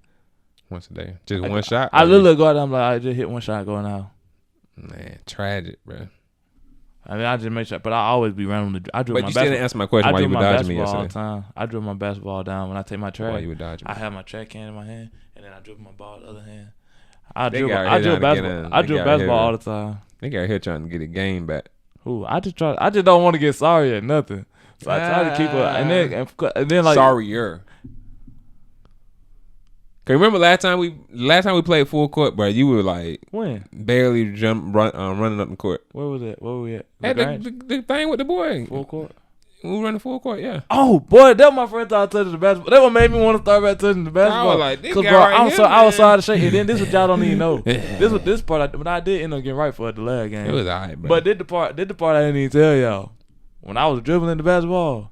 Once a day, just one shot. I literally go out there. I'm like, I just hit one shot going out. Man, tragic, bro. I mean, I just make sure, but I always be running the. I drill but my you still didn't answer my question. Why you were dodging me yesterday? All the time. I drill my basketball down when I take my track. Why you were dodging me? I have my track can in my hand, and then I dribble my ball in the other hand. I drill basketball all the time. They got here trying to get a game back. Who? I just don't want to get sorry or nothing. So I try to keep it, and then like sorrier. Cause remember last time we played full court, bro, you were like when barely running up the court. Where was it? Where were we at? At the thing with the boy. Full court. We were running full court, yeah. Oh boy, that was my friend thought touching the basketball. That what made me want to start back touching the basketball. I was like, this guy bro, right I was sorry to shake. And then this what y'all don't even know. This part, but I did end up getting right for it the last game. It was alright, bro. But did the part I didn't even tell y'all. When I was dribbling the basketball,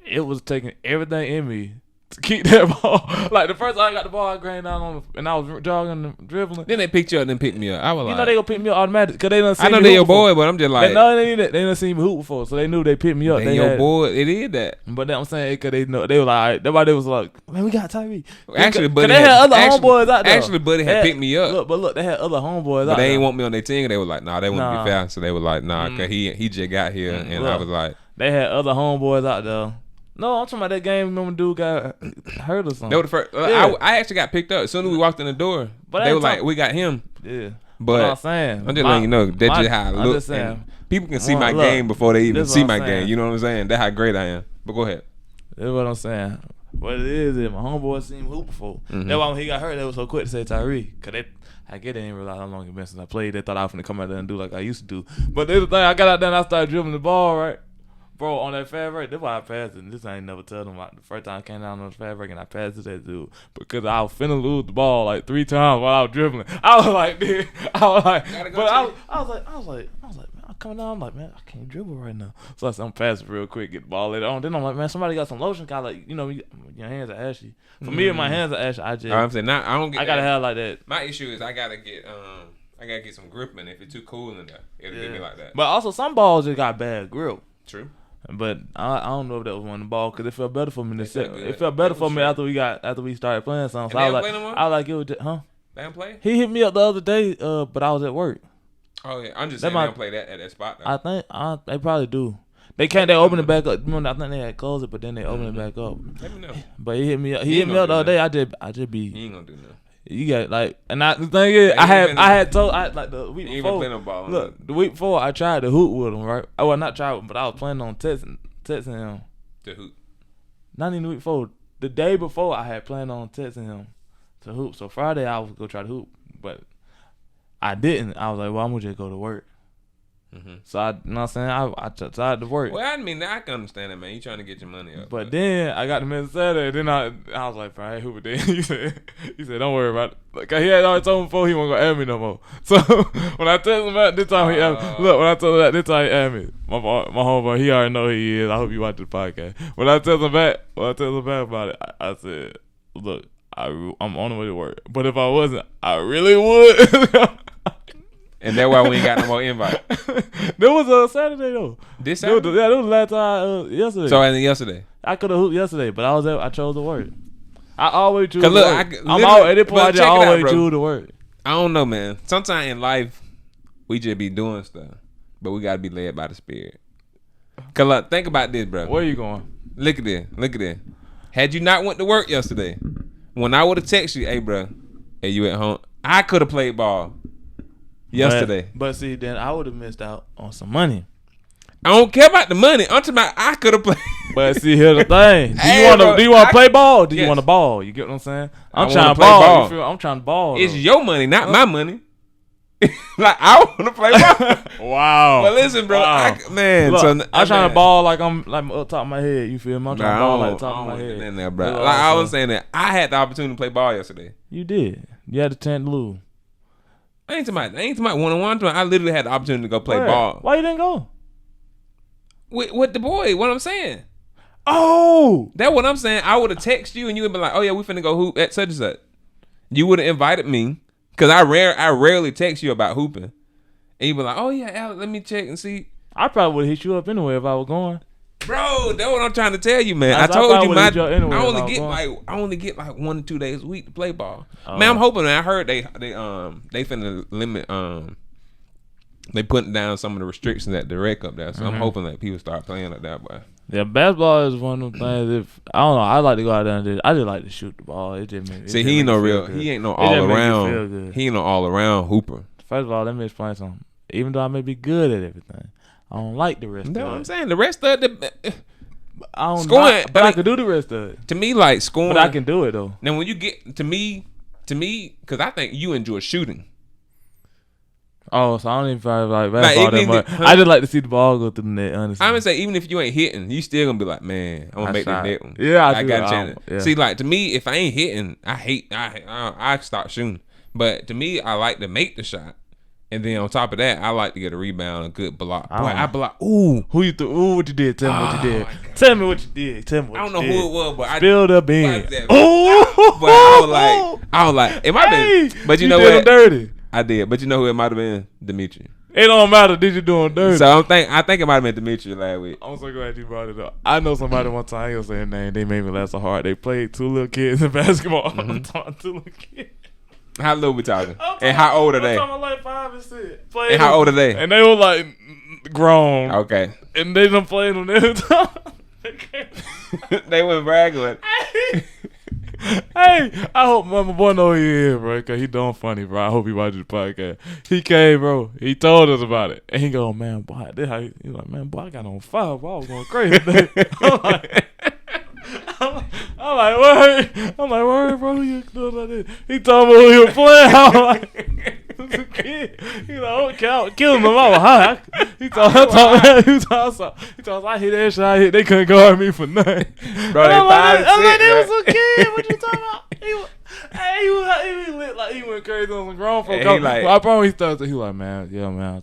it was taking everything in me to keep that ball. Like the first time I got the ball, I grained down on, and I was jogging and dribbling. Then they picked you up, then picked me up. I was like, They gonna pick me up automatically because they done seen I know me they your before. boy, but I'm just like, They done seen me hoop before, so they knew they picked me up. they your boy. It is that. But then I'm saying because they know they were like, that's why they was like, man, we got Tyree. Actually, Buddy they had other homeboys out there. Actually, Buddy had picked me up. Look, they had other homeboys out there. But they ain't want me on their team. They were like, nah, they want to Nah. be fast. So they were like, nah, cause he just got here, and I was like, they had other homeboys out there. No, I'm talking about that game. Remember, dude got hurt or something. they were the first. Yeah. I actually got picked up as soon as we walked in the door. But They were like, we got him. Yeah, But I'm saying, I'm just letting you know that's just how I I'm look. just saying, And people can see Well, my look, game before they even this see what my I'm saying. game. You know what I'm saying? That's how great I am. But go ahead. that's what I'm saying. What it is my homeboy seen him hoop before. Mhm. That's why when he got hurt, they was so quick to say Tyree. Cause I get it, didn't realize how long it been since I played. They thought I was gonna come out there and do like I used to do. But the other thing, I got out there and I started dribbling the ball, right? Bro, on that fast break, that's why I passed it. And this I ain't never tell them about. The first time I came down on the fast break and I passed it to that dude because I was finna lose the ball like 3 times while I was dribbling. I was like, dude, I was like, but I was like, man, I'm coming down. I'm like, man, I can't dribble right now. So I said, I'm passing real quick, get the ball later on. Then I'm like, man, somebody got some lotion. Cause like, you know, your hands are ashy. For me, and my hands are ashy. I'm saying now I don't get. I gotta have like that. My issue is I gotta get some grip in. If it's too cool in there, it'll get me like that. But also, some balls just got bad grip. True. But I don't know if that was one of the ball because it felt better for me. It felt good. better It for was me straight. after we started playing something. So And I they was don't like, play no more? I was like, it was just, huh? They don't play? He hit me up the other day, but I was at work. Oh yeah, I'm just That saying they don't play that at that spot though. I think they probably do. They can't. They open it back up. Remember, I think they had closed it, but then they open it back up. Let me know. But he hit me up. He He hit ain't me up the gonna other do day. I just be. He ain't gonna do nothing. You got like, and the thing is, I had told like the week He ain't before. even play no ball. Look, the week before I tried to hoop with him, right? Oh, well, not tried, but I was planning on texting him. To hoop. Not even the week before. The day before, I had planned on texting him to hoop. So Friday, I was go try to hoop, but I didn't. I was like, well, I'm gonna just go to work. Mm-hmm. So you know what I'm saying? I tried to work. Well, I mean, I can understand that, man. You trying to get your money up. But then I got the message Saturday. Then I was like, bro, I ain't hooping. Then he said, don't worry about it. Like, he had already told me before he wasn't gonna add me no more. So when I told him that this time he asked me, look, when I told him that this time he asked me, my homeboy, he already know who he is. I hope you watch the podcast. When I tell him back about it, I said, look, I'm on the way to work. But if I wasn't, I really would. And that's why we ain't got no more invite. That was a Saturday though. This Saturday? That was the last time yesterday. So as in yesterday. I could have hooped yesterday, but I chose to work. I always choose 'Cause to look, work. I always at this point. but I just check it out, always bro. choose to work. I don't know, man. Sometimes in life, we just be doing stuff, but we gotta be led by the spirit. 'Cause look, think about this, bro. Where you going? Look at this. Had you not went to work yesterday, when I would have texted you, hey, bro, hey, you at home? I could have played ball yesterday. But see, then I would have missed out on some money. I don't care about the money. I'm talking about I could have played. But see, here's the thing. Hey, bro, Do you want to play ball? Or do you Yes. want to ball? You get what I'm saying? I'm I trying wanna to play ball. ball. You feel? I'm trying to ball. It's though. your money, not my money. Like I want to play ball. Wow. But listen, bro, Wow. man. Look, So, I'm trying to ball like I'm up top of my head. You feel me? I'm trying to ball like the top of my I head. in there, bro. That's Like what I'm I was saying. saying that I had the opportunity to play ball yesterday. You did. You had the chance to lose. I ain't talking about one-on-one. I literally had the opportunity to go play Where? ball Why you didn't go? with the boy. What I'm saying. Oh, That's what I'm saying. I would have texted you and you would be like, "Oh yeah, we finna go hoop at such and such." You would have invited me because I rarely text you about hooping, and you be like, "Oh yeah, Alex, let me check and see." I probably would have hit you up anyway if I was going. Bro, that's what I'm trying to tell you, man. I I told probably you would've hit you up anyway I if I only was get going. I only get like 1 to 2 days a week to play ball. Oh. Man, I'm hoping. I heard they finna limit they putting down some of the restrictions at the rec up there, so I'm hoping that people start playing like that, boy. Yeah, basketball is one of them things. If I don't know, I like to go out there and I just like to shoot the ball. It just makes, See, he ain't no real. He ain't no all around. He ain't no all around hooper. First of all, let me explain something. Even though I may be good at everything, I don't like the rest You know of what it. I'm saying? The rest of the I don't Scoring, but I I mean- can do the rest of it. to me, like scoring. But I can do it though. Now, when you get to me, because I think you enjoy shooting. Oh, so I don't even probably like Like, basketball even that much. if- I just like to see the ball go through the net. Honestly, I'm gonna say even if you ain't hitting, you still gonna be like, man, I'm gonna I make shot. that net one. Yeah, I I do. got a chance. Yeah. See, like to me, if I ain't hitting, I stop shooting. But to me, I like to make the shot, And then on top of that, I like to get a rebound, a good block. Boy, I block. Ooh. Who you Ooh, what you did? Tell me what you did. Tell me what you did. Tell me what you did. I don't know who it was, but I spilled the beans. Oh, but I was like, it might have been. But you know did what? Dirty. I did, but you know who it might have been? Dimitri. It don't matter. Did you do him dirty? So I think it might have been Dimitri last week. I'm so glad you brought it up. I know somebody one time. He was saying name. They made me laugh so hard. They played 2 little kids in basketball. Mm-hmm. I'm talking 2 little kids. How little we talking? And how old are they? I'm talking like 5 and 6. And how old are they? And they were like grown. Okay. And they done played them every time. They went bragging. Hey, I hope my boy know he is, bro, because he done funny, bro. I hope he watches the podcast. He came, bro. He told us about it. And he go, man, boy, this how he like, man, boy, I got on fire, bro. I was going crazy today. I'm like, word, bro, who you doing like this? He told me who he was playing. I'm like, was a kid. He like, oh, kill him. He told us, I hit that shot. They couldn't guard me for nothing. Bro, they 5 and 6. I'm like, they was a kid. What you talking about? He lit like he went crazy on some grown folks. Like, I promise he started. He like, man, yeah, man.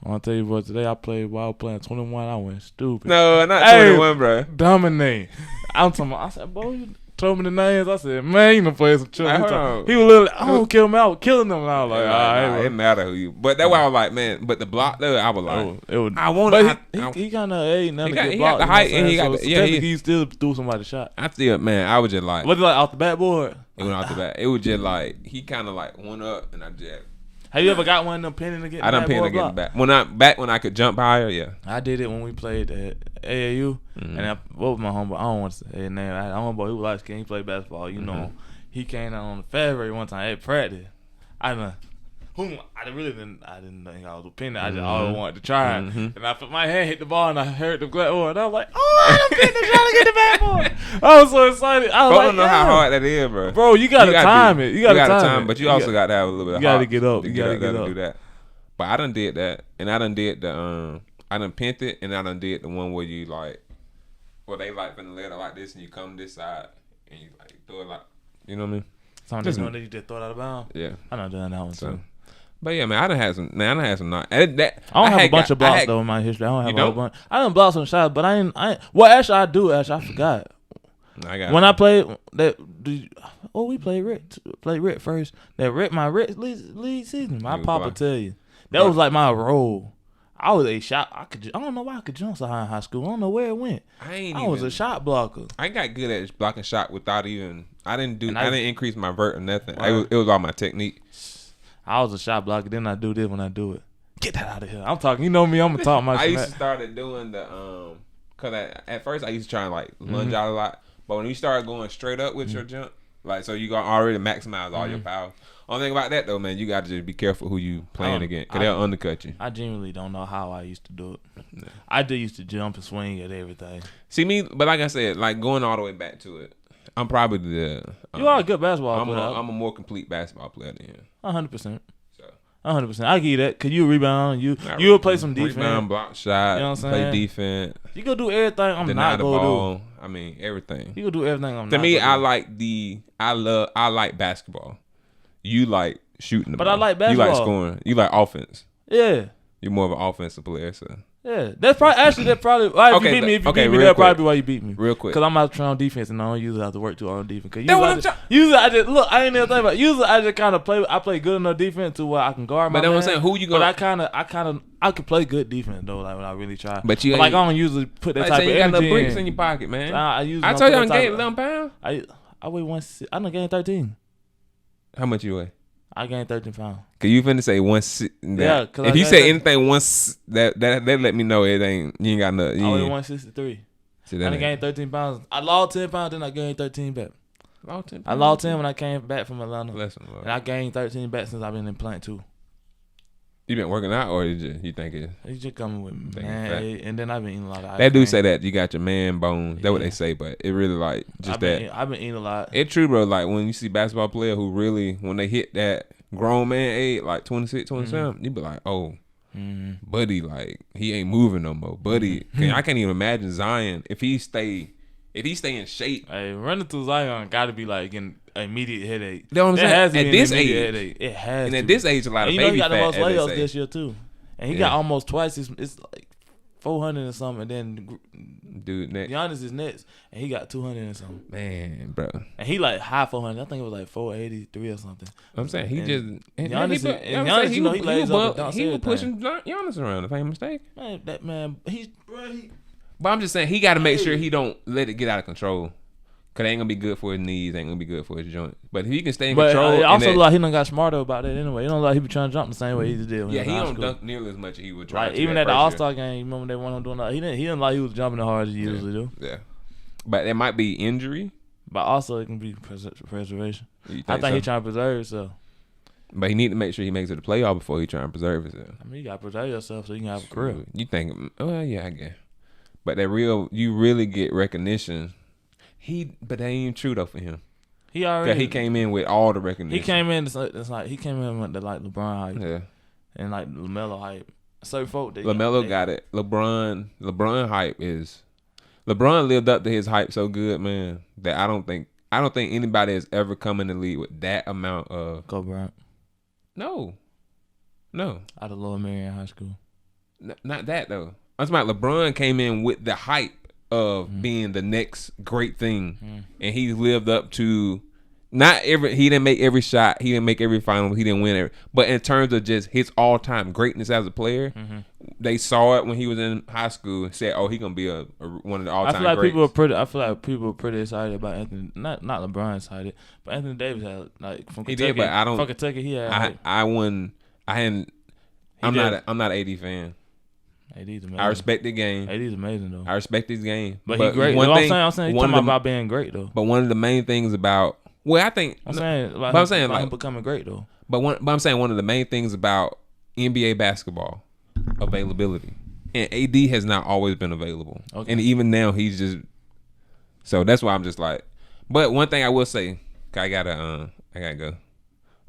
I want to tell you what, today I played while playing 21. I went stupid. No, not 21, bro. Dominate. I'm talking about, I said, boy, you told me the names. I said, man, you done played some children. He was literally, I don't kill him out, killing them. And I was like, all right. It matter who you. But that's why I was like, man, but the block, though, I was like, I want to. He kind of, hey, now to get blocked. He got the height and he got the, yeah. He still threw somebody's shot. I still, man, I was just like. Was it like off the backboard? It went off the back. It was just like, he kind of like went up and I just. Have you ever got one of them pinning to get? I done pinned to get back. When I could jump higher, yeah. I did it when we played at AAU, and what was my homeboy? I don't want to say his name. I had a homeboy who was light skinned. He played basketball. You know, he came out on the fairway one time at practice. I didn't think I was a pinning. I just always wanted to try it. And I put my hand hit the ball and I heard the glass and I was like, oh, I'm pinning trying to get the backboard. I was so excited. I was don't know how hard that is, bro. Bro, you gotta time it. You gotta time it. But you also got to have a little bit of heart. You gotta get up. You gotta get up. Do that. But I done did that. And I done did the I done pinned it and I done did the one where you like they like from the letter like this and you come this side and you like throw it like, you know what I mean? Sometimes you just throw it out of bounds. Yeah. I done done that one too. But yeah, man, I done had some not. I don't have a bunch of blocks though in my history. I don't have a whole bunch. I done blocked some shots, but I ain't. Well, actually, I do. Actually, I forgot. I played that. We played Rick first. My Rick league season. My papa tell you that was like my role. I was a shot. I don't know why I could jump so high in high school. I don't know where it went. I was a shot blocker. I got good at blocking shot without even. I didn't increase my vert or nothing. It was all my technique. I was a shot blocker. Then I do this when I do it. Get that out of here. I'm talking. You know me. I'm gonna talk my shit. I used to started doing the cause at first I used to try and like lunge out a lot, but when you start going straight up with your jump, like so you gonna already maximize all your power. Only thing about that though, man, you gotta just be careful who you playing against, cause they'll undercut you. I genuinely don't know how I used to do it. Yeah. I did used to jump and swing at everything. See me, but like I said, like going all the way back to it. I'm probably the. You are a good basketball player. I'm a more complete basketball player than him. 100%. 100%. I give you that. Cause you rebound. You'll play some defense. Rebound, block shot. You know what I'm saying? Play defense. You go do everything. I'm not gonna do. I mean everything. You go do everything. To me, I like basketball. You like shooting the ball. But I like basketball. You like scoring. You like offense. Yeah. You're more of an offensive player, so. Yeah, that's probably why if you beat me. If you beat me, that's probably why you beat me. Real quick, because I'm out trying on defense and I don't usually have to work too hard on defense. Usually I just look. I ain't never think about it. Usually I just kind of play. I play good enough defense to where I can guard my. But then I'm saying, who you gonna? But I could play good defense though. Like when I really try. But I don't usually put that type of energy. You got no bricks in your pocket, man. I told you I'm gaining 11 pounds. I weigh 160. I done gained 13. How much you weigh? I gained 13 pounds. Cause you finna say 160. Yeah. If you say anything once, that let me know it ain't. You ain't got nothing. I weigh 163. I done gained 13 pounds. I lost 10 pounds, then I gained 13 back. I lost 10 when I came back from Atlanta. And I gained 13 back since I've been in plant 2. You been working out, or you think it's just coming with me, man? And then I've been eating a lot of ice They do cream. say that you got your man bones. That's what they say, but it really like just I've been eating a lot. It's true, bro. Like when you see basketball player who really when they hit that grown man age, like 26, 27, you be like, oh, buddy, like he ain't moving no more. Buddy, I can't even imagine Zion if he stay in shape. Hey, running through Zion got to be like getting. immediate headache. You know what I'm saying? Has to At be this an immediate age, headache. It has. and to at be. this age, a lot of And you know baby he got the fat. most As layoffs they say. this year too, and he Yeah. got almost twice. It's like 400 and something, and then Dude, next. Giannis is next, and he got 200 and something. Man, bro. And he like high 400. I think it was like 483 or something. I'm saying he And just and Giannis, he, Giannis, he, you know, was, he lays up and dunks he was everything. pushing Giannis around. If I ain't mistaken. Man, that man, he But I'm just saying he got to make sure he don't let it get out of control. Cause it ain't gonna be good for his knees, ain't gonna be good for his joints. But if he can stay in control, it also and that, like he done got smarter about it anyway. He don't like he be trying to jump the same way he just did. When yeah, he he was in high don't school. dunk nearly as much as he would try. Like even at the All Star game, you remember they went on doing that. He didn't like he was jumping as hard as he usually do. Yeah, but it might be injury. But also it can be preservation. I think so? he trying to preserve himself. But he need to make sure he makes it to playoff before he try and preserve himself. I mean, you gotta preserve yourself so you can have a career. You think? Well, yeah, I guess. But you really get recognition. But that ain't even true though for him. He already He came in with all the recognition. He came in. It's like he came in with the like LeBron hype Yeah. and like LaMelo hype. So folk, LaMelo got it. LeBron hype is. LeBron lived up to his hype so good, man, that I don't think anybody has ever come in the league with that amount of. Kobe Bryant. No. Out of Lower Marion High School. Not that though. I'm talking about LeBron came in with the hype of being the next great thing, and he lived up to. He didn't make every shot, he didn't make every final, he didn't win it. But in terms of just his all time greatness as a player, they saw it when he was in high school and said, "Oh, he gonna be one of the all time." I feel like greats. people were pretty excited about Anthony. Not LeBron excited, but Anthony Davis had like from Kentucky. He did, but I don't. From Kentucky, he had. I wouldn't. I hadn't. I'm not an AD fan. AD's amazing. I respect the game. AD's amazing though. I respect his game, but he's great. I'm saying he's talking about being great though. But one of the main things about I think I'm saying him becoming great though. But I'm saying one of the main things about NBA basketball availability, and AD has not always been available, and even now he's just. So that's why I'm just like. But one thing I will say, I gotta go.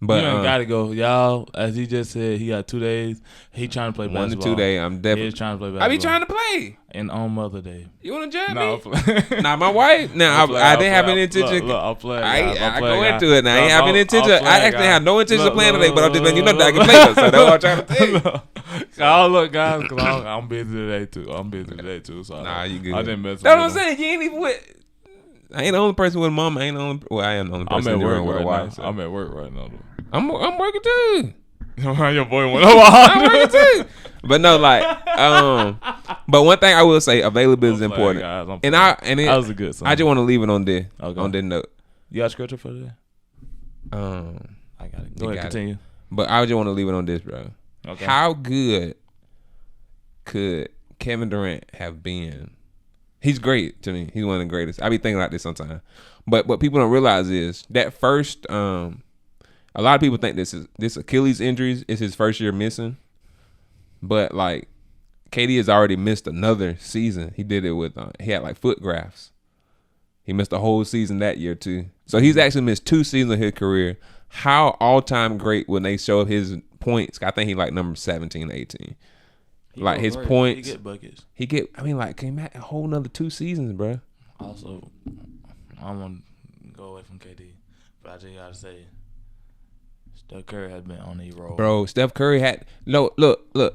But you ain't gotta go, y'all. As he just said, he got 2 days. He trying to play basketball. 1 to 2 days. I'm definitely trying to play basketball. I be trying to play. And on Mother Day. You want to jab No, me? Nah, my wife. Nah, I didn't have any intention. Look, I'll play. I go into it now. I ain't have any intention. I actually have no intention of playing today, but I'm just letting you know that I can play. So that's what I'm trying to tell you. Look, guys, because I'm busy today too. So nah, you good. I didn't mess with That's what I'm saying. You ain't even with. I ain't the only person with a mom. I am the only person with a wife. I'm at work right now, though. I'm working too. Your boy went over. I'm working too. But no, like, but one thing I will say, availability is important. Guys, that was a good song. I just want to leave it on this. Okay. On this note. You got a scripture for today? I got it. Go ahead, continue. But I just want to leave it on this, bro. Okay. How good could Kevin Durant have been? He's great to me. He's one of the greatest. I be thinking like this sometimes. But what people don't realize is that first. A lot of people think this Achilles injuries is his first year missing, but like KD has already missed another season. He did it with he had like foot grafts. He missed a whole season that year too. So he's actually missed 2 seasons of his career. How all time great when they show his points? I think he like number 17, 18. Like his points. He get buckets. I mean, like came back a whole nother 2 seasons, bro. Also, I don't want to go away from KD, but I just gotta say. Steph Curry has been on a roll. Bro, Steph Curry had look,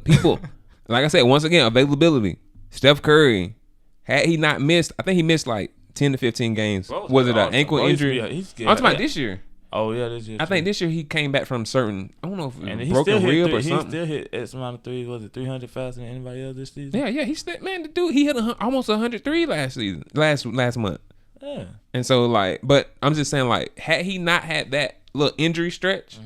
people. Like I said, once again, availability. Steph Curry, had he not missed, I think he missed like 10 to 15 games. Bro, was it an ankle injury? I'm talking about this year. Oh yeah, this year. I think this year he came back from certain. I don't know if and it broken rib or something. He still hit X amount of threes. Was it 300 faster than anybody else this season? Yeah. He still, man, the dude, he hit almost 103 last season, last month. Yeah. And so like, but I'm just saying like, had he not had that little injury stretch.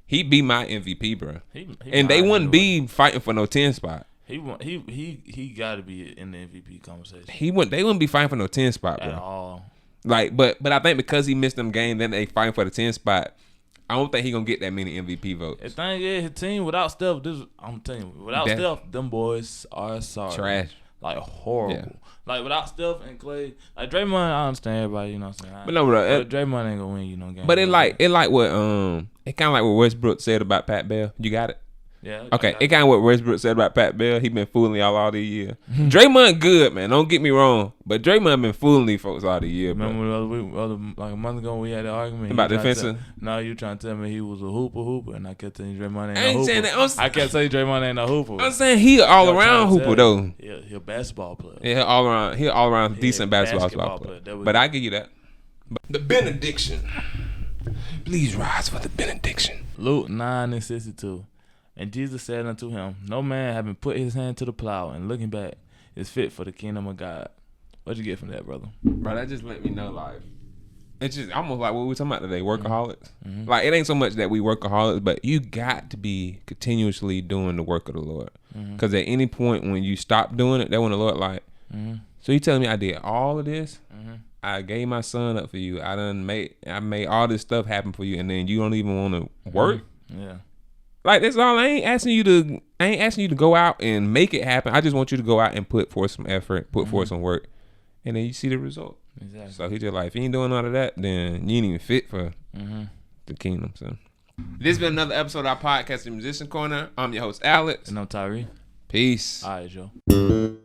He'd be my MVP, bro. And they wouldn't be fighting for no 10 spot. He got to be in the MVP conversation. They wouldn't be fighting for no 10 spot, bro. At all. Like, but I think because he missed them games, then they fighting for the 10 spot. I don't think he gonna get that many MVP votes. The thing is, his team without Steph, I'm telling you, without Steph, them boys are sorry. Trash. Like horrible. Yeah. Like without Steph and Clay, like Draymond, I understand everybody, you know what I'm saying. But no, bro, Draymond ain't gonna win you no game. But it like what it kind of like what Westbrook said about Pat Bell. You got it. Yeah. Okay, it kind of what Westbrook said about Pat Bell. He been fooling y'all all these years. Draymond good, man. Don't get me wrong, but Draymond been fooling these folks all the year. Remember like a month ago we had that argument about defensive. No, you trying to tell me he was a hooper, and I kept telling you Draymond ain't I ain't no saying hooper. that. I kept telling you Draymond ain't no hooper. I'm saying he all around hooper though. Yeah, he a basketball player. Yeah, he all around decent basketball player. But I give you that. The benediction. Please rise for the benediction. Luke 9:62. And Jesus said unto him, no man having put his hand to the plow and looking back is fit for the kingdom of God. What'd you get from that, brother? Bro, that just let me know, like, it's just almost like what we were talking about today, workaholics. Mm-hmm. Like, it ain't so much that we workaholics, but you got to be continuously doing the work of the Lord. Because at any point when you stop doing it, that when the Lord like, so you telling me I did all of this? I gave my son up for you. I made all this stuff happen for you, and then you don't even want to work? Yeah. Like, that's all. I ain't asking you to go out and make it happen. I just want you to go out and put forth some effort, put forth some work, and then you see the result. Exactly. So he just like, if you ain't doing all of that, then you ain't even fit for the kingdom. So this has been another episode of our podcast, The Musician Corner. I'm your host, Alex. And I'm Tyree. Peace. All right, Joe.